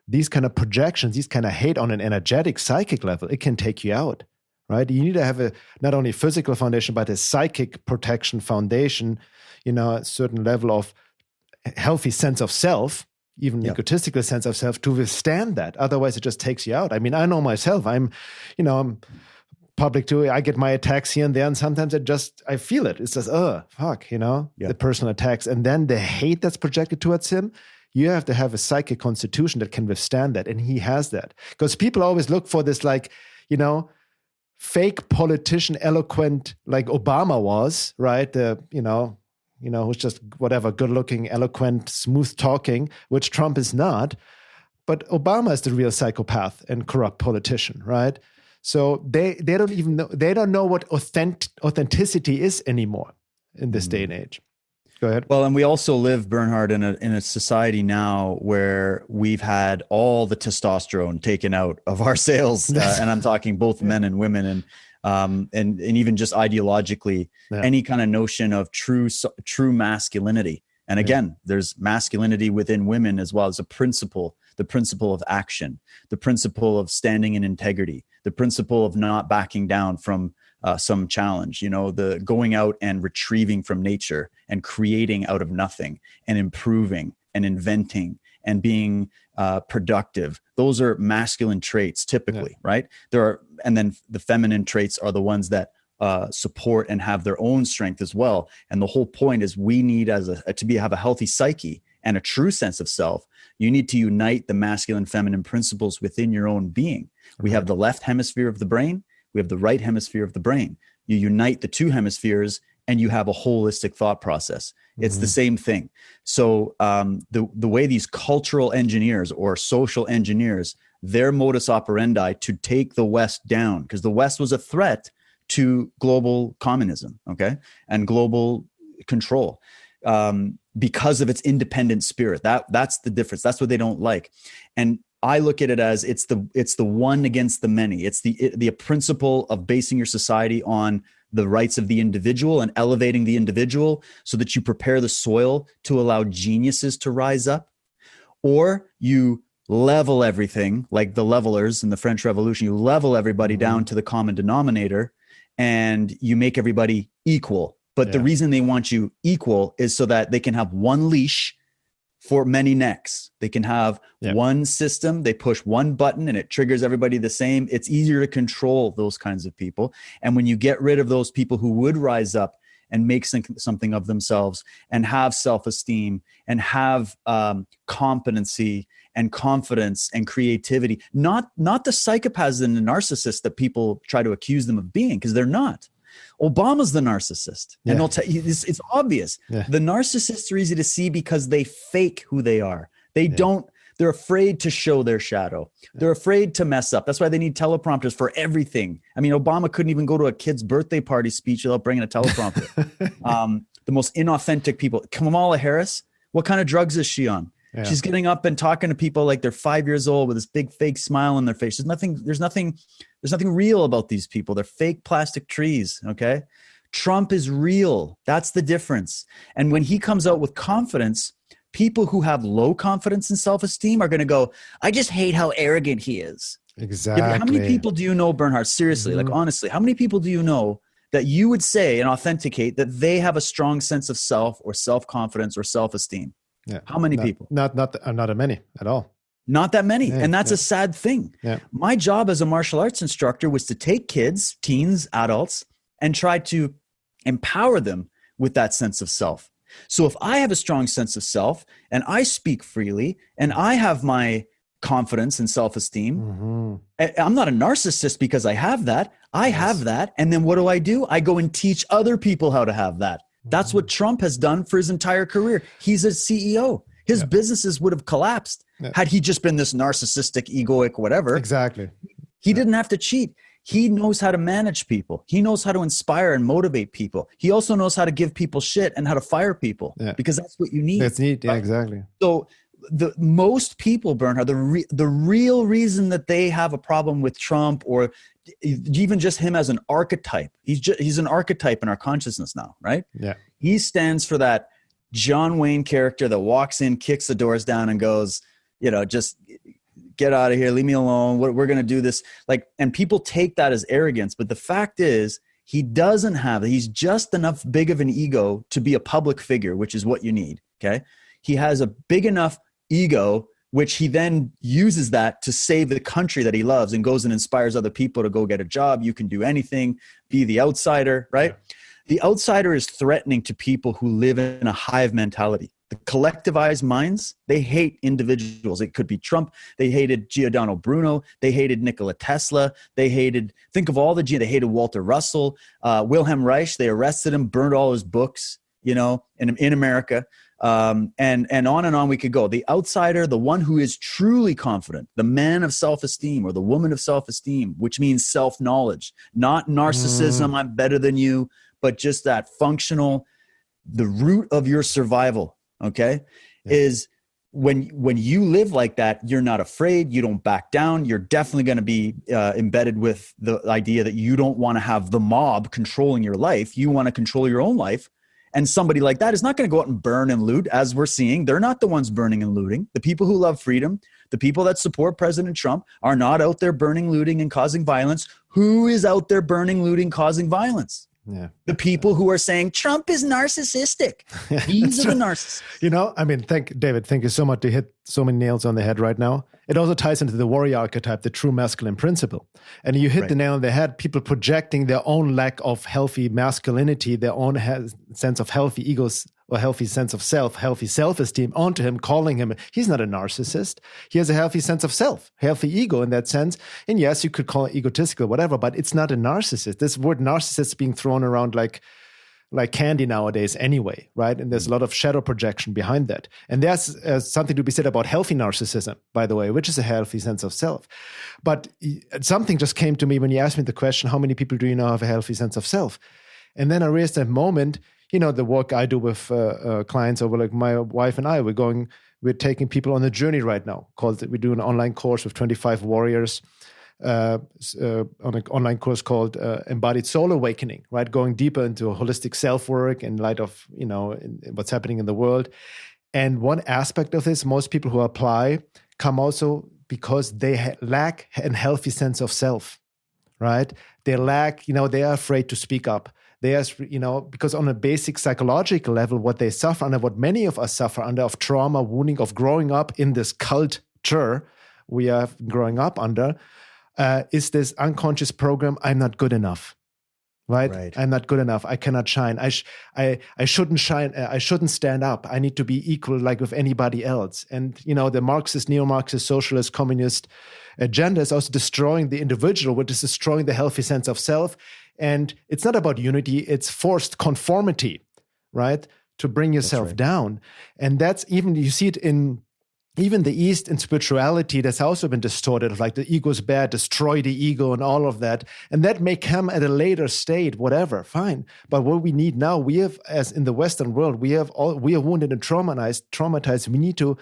these kind of projections, these kind of hate on an energetic, psychic level, it can take you out, right? You need to have not only physical foundation, but a psychic protection foundation, a certain level of healthy sense of self, even egotistical sense of self to withstand that. Otherwise, it just takes you out. I mean, I know myself, I'm public too. I get my attacks here and there, and sometimes I feel it. It's just, fuck, the personal attacks. And then the hate that's projected towards him, you have to have a psychic constitution that can withstand that. And he has that. Because people always look for this, like, fake politician, eloquent, like Obama was, right? Who's just whatever, good looking, eloquent, smooth talking, which Trump is not. But Obama is the real psychopath and corrupt politician, right? So they don't even know, they don't know what authenticity is anymore in this day and age. Go ahead. Well, and we also live, Bernhard, in a society now where we've had all the testosterone taken out of our sails, and I'm talking both men and women, and even just ideologically, any kind of notion of true masculinity. And again, there's masculinity within women as well as a principle, the principle of action, the principle of standing in integrity, the principle of not backing down from some challenge, the going out and retrieving from nature and creating out of nothing and improving and inventing and being productive. Those are masculine traits typically, right? And then the feminine traits are the ones that support and have their own strength as well. And the whole point is we need have a healthy psyche and a true sense of self. You need to unite the masculine, feminine principles within your own being. We have the left hemisphere of the brain. We have the right hemisphere of the brain. You unite the two hemispheres and you have a holistic thought process. It's the same thing. So the way these cultural engineers or social engineers, their modus operandi to take the West down, because the West was a threat to global communism, okay, and global control because of its independent spirit. That's the difference. That's what they don't like. And I look at it as it's the one against the many. It's the principle of basing your society on the rights of the individual and elevating the individual so that you prepare the soil to allow geniuses to rise up, or you level everything like the levelers in the French Revolution. You level everybody down to the common denominator and you make everybody equal. But the reason they want you equal is so that they can have one leash for many necks. They can have one system. They push one button and it triggers everybody the same. It's easier to control those kinds of people. And when you get rid of those people who would rise up and make something of themselves and have self-esteem and have competency and confidence and creativity, not the psychopaths and the narcissists that people try to accuse them of being, because they're not. Obama's the narcissist. And they'll tell you, it's obvious. The narcissists are easy to see because they fake who they are. They're They're afraid to show their shadow. They're afraid to mess up. That's why they need teleprompters for everything. I mean, Obama couldn't even go to a kid's birthday party speech without bringing a teleprompter. The most inauthentic people. Kamala Harris, what kind of drugs is she on? Yeah. She's getting up and talking to people like they're 5 years old with this big fake smile on their face. There's nothing real about these people. They're fake plastic trees. Okay. Trump is real. That's the difference. And when he comes out with confidence, people who have low confidence and self-esteem are going to go, I just hate how arrogant he is. Exactly. Yeah, how many people do you know, Bernhard? Seriously, like honestly, how many people do you know that you would say and authenticate that they have a strong sense of self or self-confidence or self-esteem? Yeah. How many people? Not many at all. Not that many. Yeah, and that's a sad thing. Yeah. My job as a martial arts instructor was to take kids, teens, adults, and try to empower them with that sense of self. So if I have a strong sense of self and I speak freely and I have my confidence and self-esteem, I'm not a narcissist because I have that. I have that. And then what do? I go and teach other people how to have that. That's what Trump has done for his entire career. He's a CEO. His businesses would have collapsed had he just been this narcissistic, egoic, whatever. Exactly. He didn't have to cheat. He knows how to manage people. He knows how to inspire and motivate people. He also knows how to give people shit and how to fire people because that's what you need. That's neat. Yeah, exactly. So the most people, Bernhard, the real reason that they have a problem with Trump or even just him as an archetype, he's an archetype in our consciousness now, right? Yeah. He stands for that John Wayne character that walks in, kicks the doors down and goes, just get out of here, leave me alone. We're going to do this. And people take that as arrogance. But the fact is, he doesn't have it. He's just enough big of an ego to be a public figure, which is what you need. Okay. He has a big enough ego, which he then uses that to save the country that he loves and goes and inspires other people to go get a job. You can do anything, be the outsider, right? Yeah. The outsider is threatening to people who live in a hive mentality. The collectivized minds, they hate individuals. It could be Trump. They hated Giordano Bruno. They hated Nikola Tesla. They hated Walter Russell, Wilhelm Reich. They arrested him, burned all his books, in America. And on we could go. The outsider, the one who is truly confident, the man of self-esteem or the woman of self-esteem, which means self-knowledge, not narcissism, I'm better than you, but just that functional, the root of your survival. Okay. Yeah. Is when you live like that, you're not afraid. You don't back down. You're definitely going to be embedded with the idea that you don't want to have the mob controlling your life. You want to control your own life. And somebody like that is not going to go out and burn and loot, as we're seeing. They're not the ones burning and looting. The people who love freedom, the people that support President Trump are not out there burning, looting, and causing violence. Who is out there burning, looting, causing violence? Yeah. The people who are saying Trump is narcissistic. These are the narcissists. David, thank you so much to hit so many nails on the head right now. It also ties into the warrior archetype, the true masculine principle. And you hit the nail on the head, people projecting their own lack of healthy masculinity, their own sense of healthy egos or healthy sense of self, healthy self-esteem onto him, calling him, he's not a narcissist. He has a healthy sense of self, healthy ego in that sense. And yes, you could call it egotistical, whatever, but it's not a narcissist. This word narcissist is being thrown around like candy nowadays anyway, right? And there's a lot of shadow projection behind that. And there's something to be said about healthy narcissism, by the way, which is a healthy sense of self. But something just came to me when you asked me the question, how many people do you know have a healthy sense of self? And then I realized that moment, the work I do with clients, or like my wife and I, we're taking people on a journey right now. We do an online course with 25 warriors on an online course called Embodied Soul Awakening, right? Going deeper into holistic self-work in light of, what's happening in the world. And one aspect of this, most people who apply come also because they lack a healthy sense of self, right? They lack, they are afraid to speak up. They are, because on a basic psychological level, what they suffer under, what many of us suffer under of trauma, wounding, of growing up in this culture we are growing up under, is this unconscious program, I'm not good enough, right? I'm not good enough. I cannot shine. I shouldn't shine. I shouldn't stand up. I need to be equal like with anybody else. And, the Marxist, neo-Marxist, socialist, communist agenda is also destroying the individual, which is destroying the healthy sense of self. And it's not about unity, it's forced conformity, right? To bring yourself down. And that's even, you see it in even the East in spirituality, that's also been distorted, like the ego's bad, destroy the ego and all of that. And that may come at a later state, whatever, fine. But what we need now, we have, as in the Western world, we are wounded and traumatized. We need to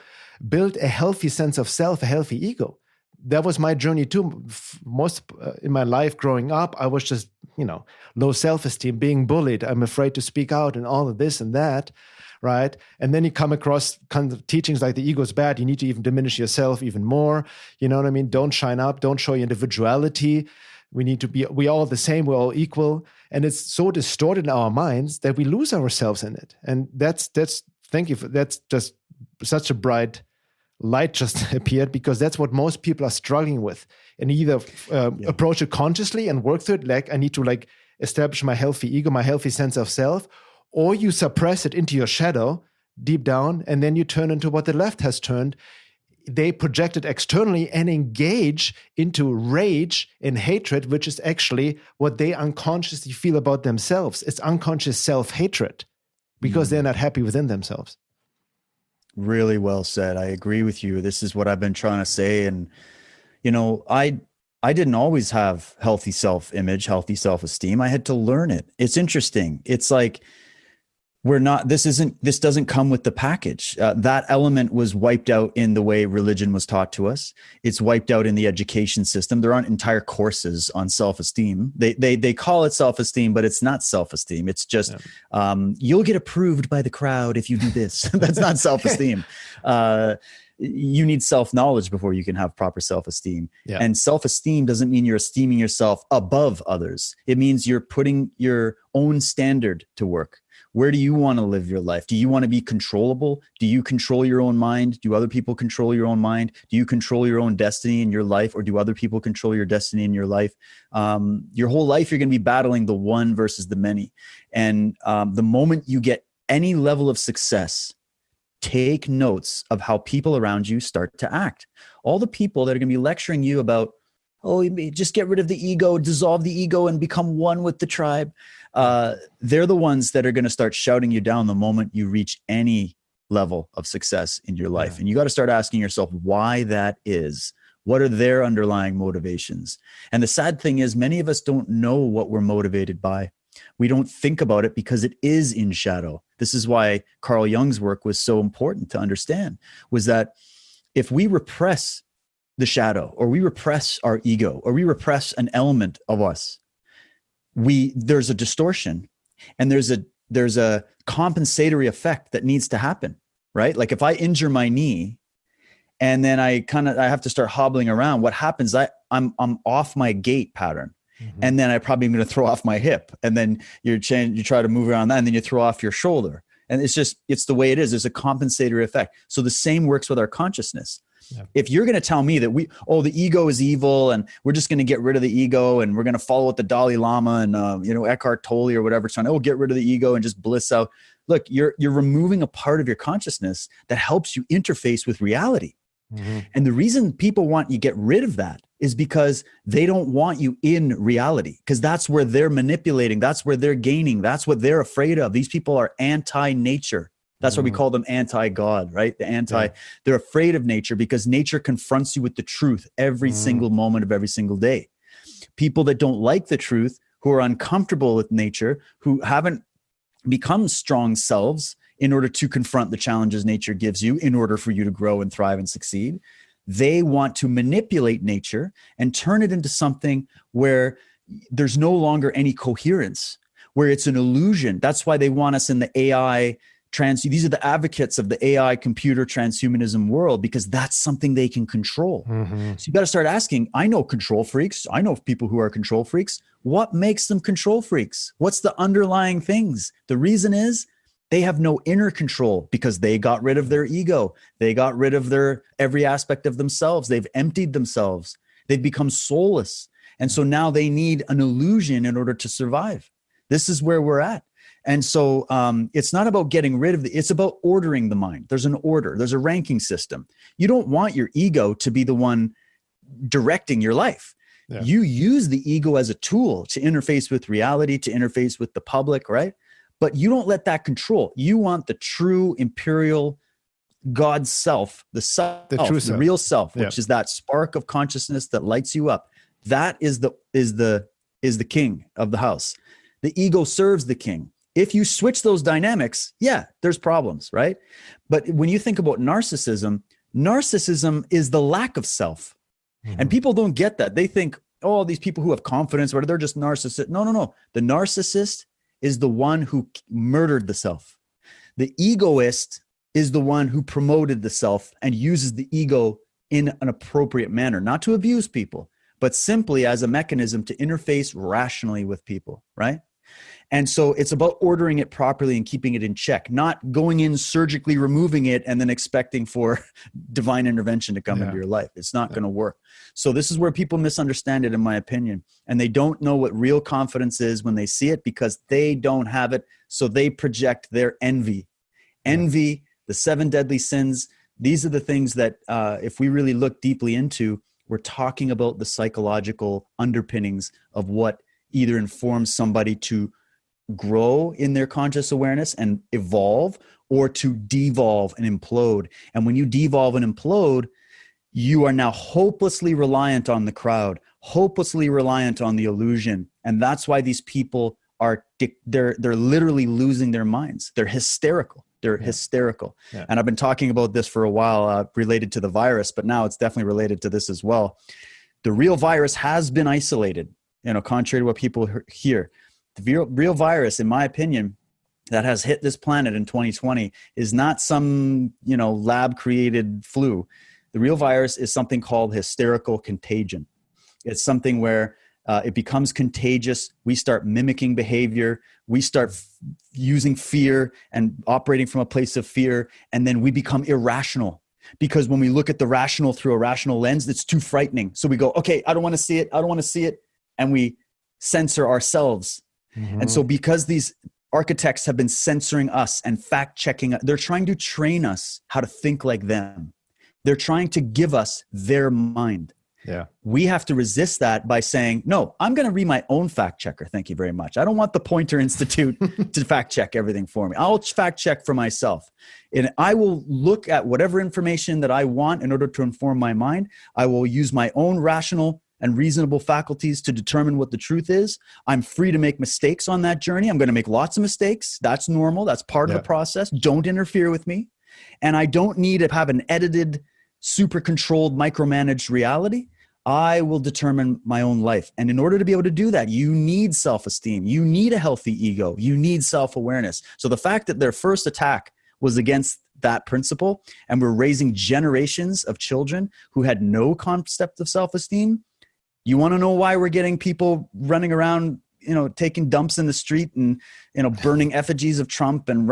build a healthy sense of self, a healthy ego. That was my journey too. Most in my life growing up, I was just, low self-esteem, being bullied. I'm afraid to speak out and all of this and that. Right. And then you come across kind of teachings like the ego's bad. You need to even diminish yourself even more. You know what I mean? Don't shine up. Don't show your individuality. We all the same. We're all equal. And it's so distorted in our minds that we lose ourselves in it. And that's just such a bright light just appeared, because that's what most people are struggling with. And either approach it consciously and work through it. Like I need to establish my healthy ego, my healthy sense of self. Or you suppress it into your shadow deep down, and then you turn into what the left has turned. They project it externally and engage into rage and hatred, which is actually what they unconsciously feel about themselves. It's unconscious self-hatred because they're not happy within themselves. Really well said. I agree with you. This is what I've been trying to say. And, I didn't always have healthy self-image, healthy self-esteem. I had to learn it. It's interesting. It's like, this doesn't come with the package. That element was wiped out in the way religion was taught to us. It's wiped out in the education system. There aren't entire courses on self-esteem. They call it self-esteem, but it's not self-esteem. It's just, you'll get approved by the crowd if you do this. That's not self-esteem. You need self-knowledge before you can have proper self-esteem. Yeah. And self-esteem doesn't mean you're esteeming yourself above others. It means you're putting your own standard to work. Where do you want to live your life? Do you want to be controllable? Do you control your own mind? Do other people control your own mind? Do you control your own destiny in your life, or do other people control your destiny in your life? Your whole life, you're going to be battling the one versus the many. And the moment you get any level of success, take notes of how people around you start to act. All the people that are going to be lecturing you about, just get rid of the ego, dissolve the ego and become one with the tribe. They're the ones that are going to start shouting you down the moment you reach any level of success in your life. And you got to start asking yourself why that is. What are their underlying motivations? And the sad thing is, many of us don't know what we're motivated by. We don't think about it because it is in shadow. This is why Carl Jung's work was so important to understand, was that if we repress the shadow, or we repress our ego, or we repress an element of us, there's a distortion, and there's a compensatory effect that needs to happen, right? Like if I injure my knee and then I have to start hobbling around, what happens? I'm off my gait pattern. And then I probably am going to throw off my hip, and then you try to move around that, and then you throw off your shoulder. And it's the way it is. There's a compensatory effect. So the same works with our consciousness. Yeah. If you're going to tell me that the ego is evil and we're just going to get rid of the ego and we're going to follow what the Dalai Lama and Eckhart Tolle or whatever trying to get rid of the ego and just bliss out. Look, you're removing a part of your consciousness that helps you interface with reality. And the reason people want you to get rid of that is because they don't want you in reality, because that's where they're manipulating. That's where they're gaining. That's what they're afraid of. These people are anti-nature. That's why we call them anti-God, right? They're afraid of nature because nature confronts you with the truth every single moment of every single day. People that don't like the truth, who are uncomfortable with nature, who haven't become strong selves in order to confront the challenges nature gives you in order for you to grow and thrive and succeed, they want to manipulate nature and turn it into something where there's no longer any coherence, where it's an illusion. That's why they want us in the AI these are the advocates of the AI computer transhumanism world, because that's something they can control. So you got to start asking, I know control freaks. I know people who are control freaks. What makes them control freaks? What's the underlying things? The reason is they have no inner control because they got rid of their ego. They got rid of every aspect of themselves. They've emptied themselves. They've become soulless. And so now they need an illusion in order to survive. This is where we're at. And so it's not about getting rid of it's about ordering the mind. There's an order. There's a ranking system. You don't want your ego to be the one directing your life. Yeah. You use the ego as a tool to interface with reality, to interface with the public, right? But you don't let that control. You want the true imperial God's self, the self, The true the self. real self, Yeah. which is that spark of consciousness that lights you up. That is the king of the house. The ego serves the king. If you switch those dynamics, yeah, there's problems, right? But when you think about narcissism is the lack of self. And people don't get that. They think, oh, these people who have confidence, or they're just narcissists. No. The narcissist is the one who murdered the self. The egoist is the one who promoted the self and uses the ego in an appropriate manner, not to abuse people, but simply as a mechanism to interface rationally with people, right? And so it's about ordering it properly and keeping it in check, not going in surgically removing it and then expecting for divine intervention to come into your life. It's not going to work. So this is where people misunderstand it, in my opinion. And they don't know what real confidence is when they see it because they don't have it. So they project their envy. Envy, the 7 deadly sins. These are the things that if we really look deeply into, we're talking about the psychological underpinnings of what either informs somebody to grow in their conscious awareness and evolve, or to devolve and implode. And when you devolve and implode, you are now hopelessly reliant on the crowd, hopelessly reliant on the illusion. And that's why these people they're literally losing their minds. They're hysterical. They're hysterical. Yeah. And I've been talking about this for a while related to the virus, but now it's definitely related to this as well. The real virus has been isolated, contrary to what people hear. The real virus, in my opinion, that has hit this planet in 2020 is not some, lab created flu. The real virus is something called hysterical contagion. It's something where it becomes contagious. We start mimicking behavior. We start using fear and operating from a place of fear. And then we become irrational because when we look at the rational through a rational lens, it's too frightening. So we go, okay, I don't want to see it. I don't want to see it. And we censor ourselves. And so because these architects have been censoring us and fact checking, they're trying to train us how to think like them. They're trying to give us their mind. Yeah. We have to resist that by saying, no, I'm going to read my own fact checker. Thank you very much. I don't want the Pointer Institute to fact check everything for me. I'll fact check for myself. And I will look at whatever information that I want in order to inform my mind. I will use my own rational and reasonable faculties to determine what the truth is. I'm free to make mistakes on that journey. I'm going to make lots of mistakes. That's normal. That's part of the process. Don't interfere with me. And I don't need to have an edited, super controlled, micromanaged reality. I will determine my own life. And in order to be able to do that, you need self-esteem. You need a healthy ego. You need self-awareness. So the fact that their first attack was against that principle, and we're raising generations of children who had no concept of self-esteem. You want to know why we're getting people running around, taking dumps in the street and, burning effigies of Trump and,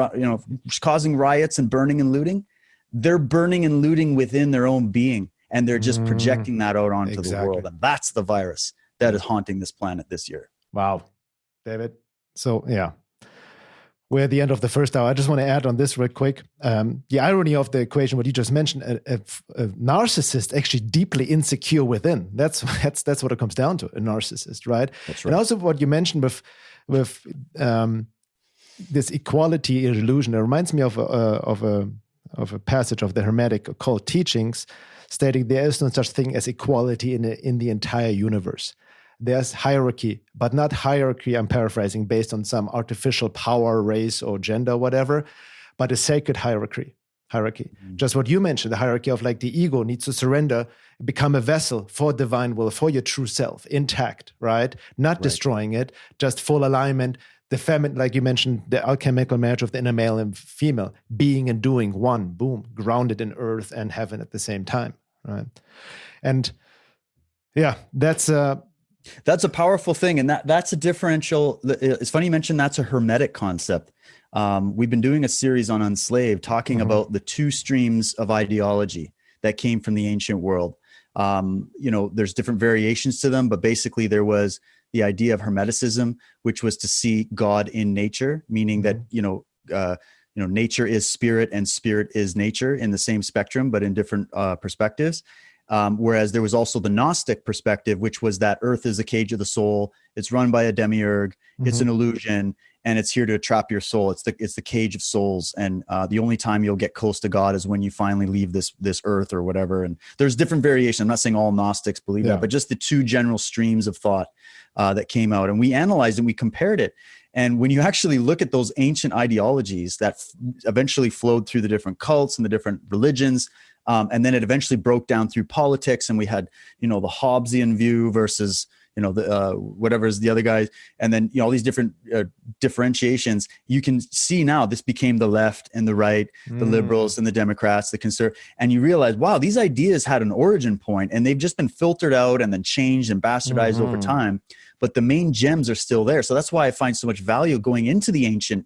causing riots and burning and looting? They're burning and looting within their own being, and they're just projecting that out onto the world. And that's the virus that is haunting this planet this year. Wow, David. So, yeah. We're at the end of the first hour. I just want to add on this real quick. The irony of the equation, what you just mentioned, a narcissist actually deeply insecure within. That's what it comes down to, a narcissist, right? That's right. And also what you mentioned with this equality illusion, it reminds me of a passage of the Hermetic occult teachings stating there is no such thing as equality in the entire universe. There's hierarchy, but not hierarchy, I'm paraphrasing, based on some artificial power, race, or gender, whatever, but a sacred hierarchy. Just what you mentioned, the hierarchy of like the ego needs to surrender, become a vessel for divine will, for your true self, intact, right? Not destroying it, just full alignment. The feminine, like you mentioned, the alchemical marriage of the inner male and female, being and doing one, boom, grounded in earth and heaven at the same time, right? And yeah, that's a powerful thing. And that's a differential. It's funny you mentioned that's a Hermetic concept. We've been doing a series on Unslaved talking about the two streams of ideology that came from the ancient world. There's different variations to them, but basically there was the idea of Hermeticism, which was to see God in nature, meaning that, nature is spirit and spirit is nature in the same spectrum, but in different perspectives. Whereas there was also the Gnostic perspective, which was that Earth is a cage of the soul. It's run by a demiurge. It's an illusion, and it's here to trap your soul. It's the cage of souls, and the only time you'll get close to God is when you finally leave this earth or whatever. And there's different variations. I'm not saying all Gnostics believe that, but just the two general streams of thought that came out. And we analyzed and we compared it. And when you actually look at those ancient ideologies that eventually flowed through the different cults and the different religions, and then it eventually broke down through politics, and we had, the Hobbesian view versus, the whatever is the other guy, and then all these different differentiations. You can see now this became the left and the right, the liberals and the Democrats, the conservatives, and you realize, wow, these ideas had an origin point, and they've just been filtered out and then changed and bastardized over time. But the main gems are still there. So that's why I find so much value going into the ancient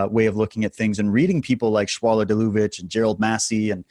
way of looking at things and reading people like Schwaller Delovich and Gerald Massey and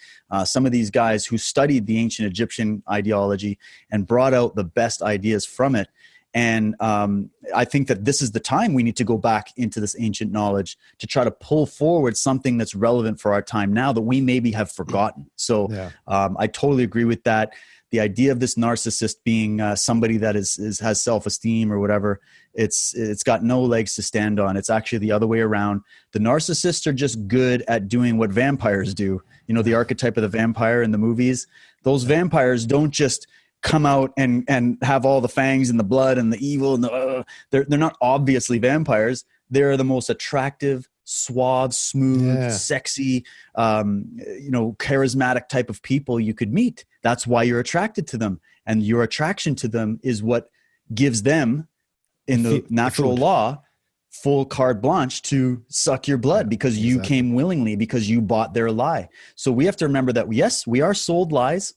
some of these guys who studied the ancient Egyptian ideology and brought out the best ideas from it. And I think that this is the time we need to go back into this ancient knowledge to try to pull forward something that's relevant for our time now that we maybe have forgotten. So I totally agree with that. The idea of this narcissist being somebody that has self-esteem or whatever, it's got no legs to stand on. It's actually the other way around. The narcissists are just good at doing what vampires do. The archetype of the vampire in the movies. Those vampires don't just come out and have all the fangs and the blood and the evil and they're not obviously vampires. They're the most attractive, suave, smooth, sexy, charismatic type of people you could meet. That's why you're attracted to them. And your attraction to them is what gives them, in the natural law, full carte blanche to suck your blood because you came willingly, because you bought their lie. So we have to remember that, yes, we are sold lies.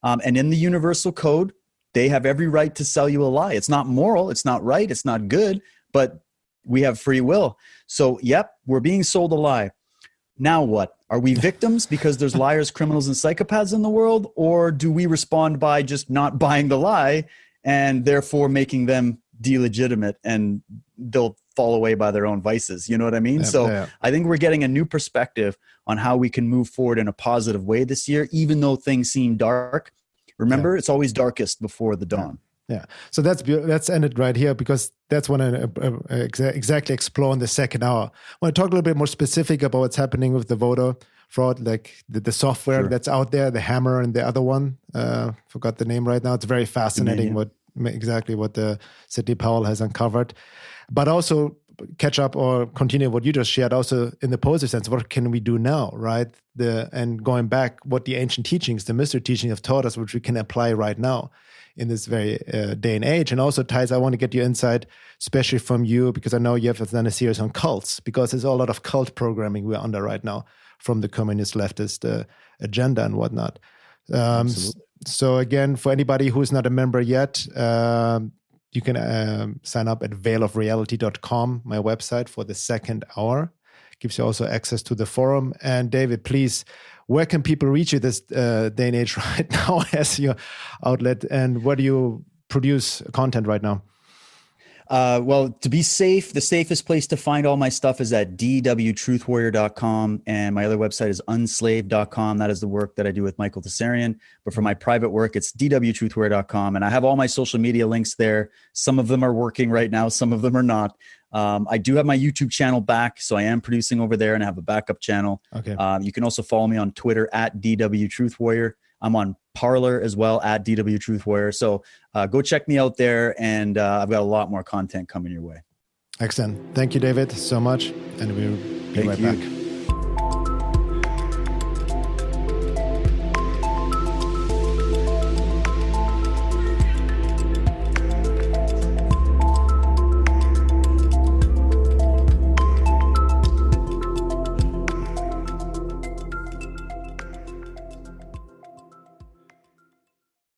And in the universal code, they have every right to sell you a lie. It's not moral. It's not right. It's not good. But we have free will. So, yep, we're being sold a lie. Now what? Are we victims because there's liars, criminals, and psychopaths in the world? Or do we respond by just not buying the lie and therefore making them delegitimate and they'll fall away by their own vices? You know what I mean? I think we're getting a new perspective on how we can move forward in a positive way this year, even though things seem dark. Remember, it's always darkest before the dawn. Yeah. So let's end it right here, because that's what I exactly explore in the second hour. I want to talk a little bit more specific about what's happening with the voter fraud, like the software that's out there, the Hammer and the other one. Forgot the name right now. It's very fascinating what the Sidney Powell has uncovered. But also catch up or continue what you just shared also in the positive sense. What can we do now, right? And going back, what the ancient teachings, the mystery teachings have taught us, which we can apply right now in this very day and age. And also, Thijs, I want to get your insight, especially from you, because I know you have done a series on cults, because there's a lot of cult programming we're under right now from the communist leftist agenda and whatnot. So again, for anybody who's not a member yet, you can sign up at veilofreality.com, my website, for the second hour. Gives you also access to the forum. And David, please, where can people reach you this day and age right now as your outlet? And where do you produce content right now? Well, to be safe, the safest place to find all my stuff is at dwtruthwarrior.com. And my other website is unslaved.com. That is the work that I do with Michael Tessarian. But for my private work, it's dwtruthwarrior.com. And I have all my social media links there. Some of them are working right now. Some of them are not. I do have my YouTube channel back, so I am producing over there, and I have a backup channel. Okay. You can also follow me on Twitter at dwtruthwarrior. I'm on Parler as well at dwtruthwarrior. So go check me out there, and I've got a lot more content coming your way. Excellent. Thank you, David, so much. And we'll be right back.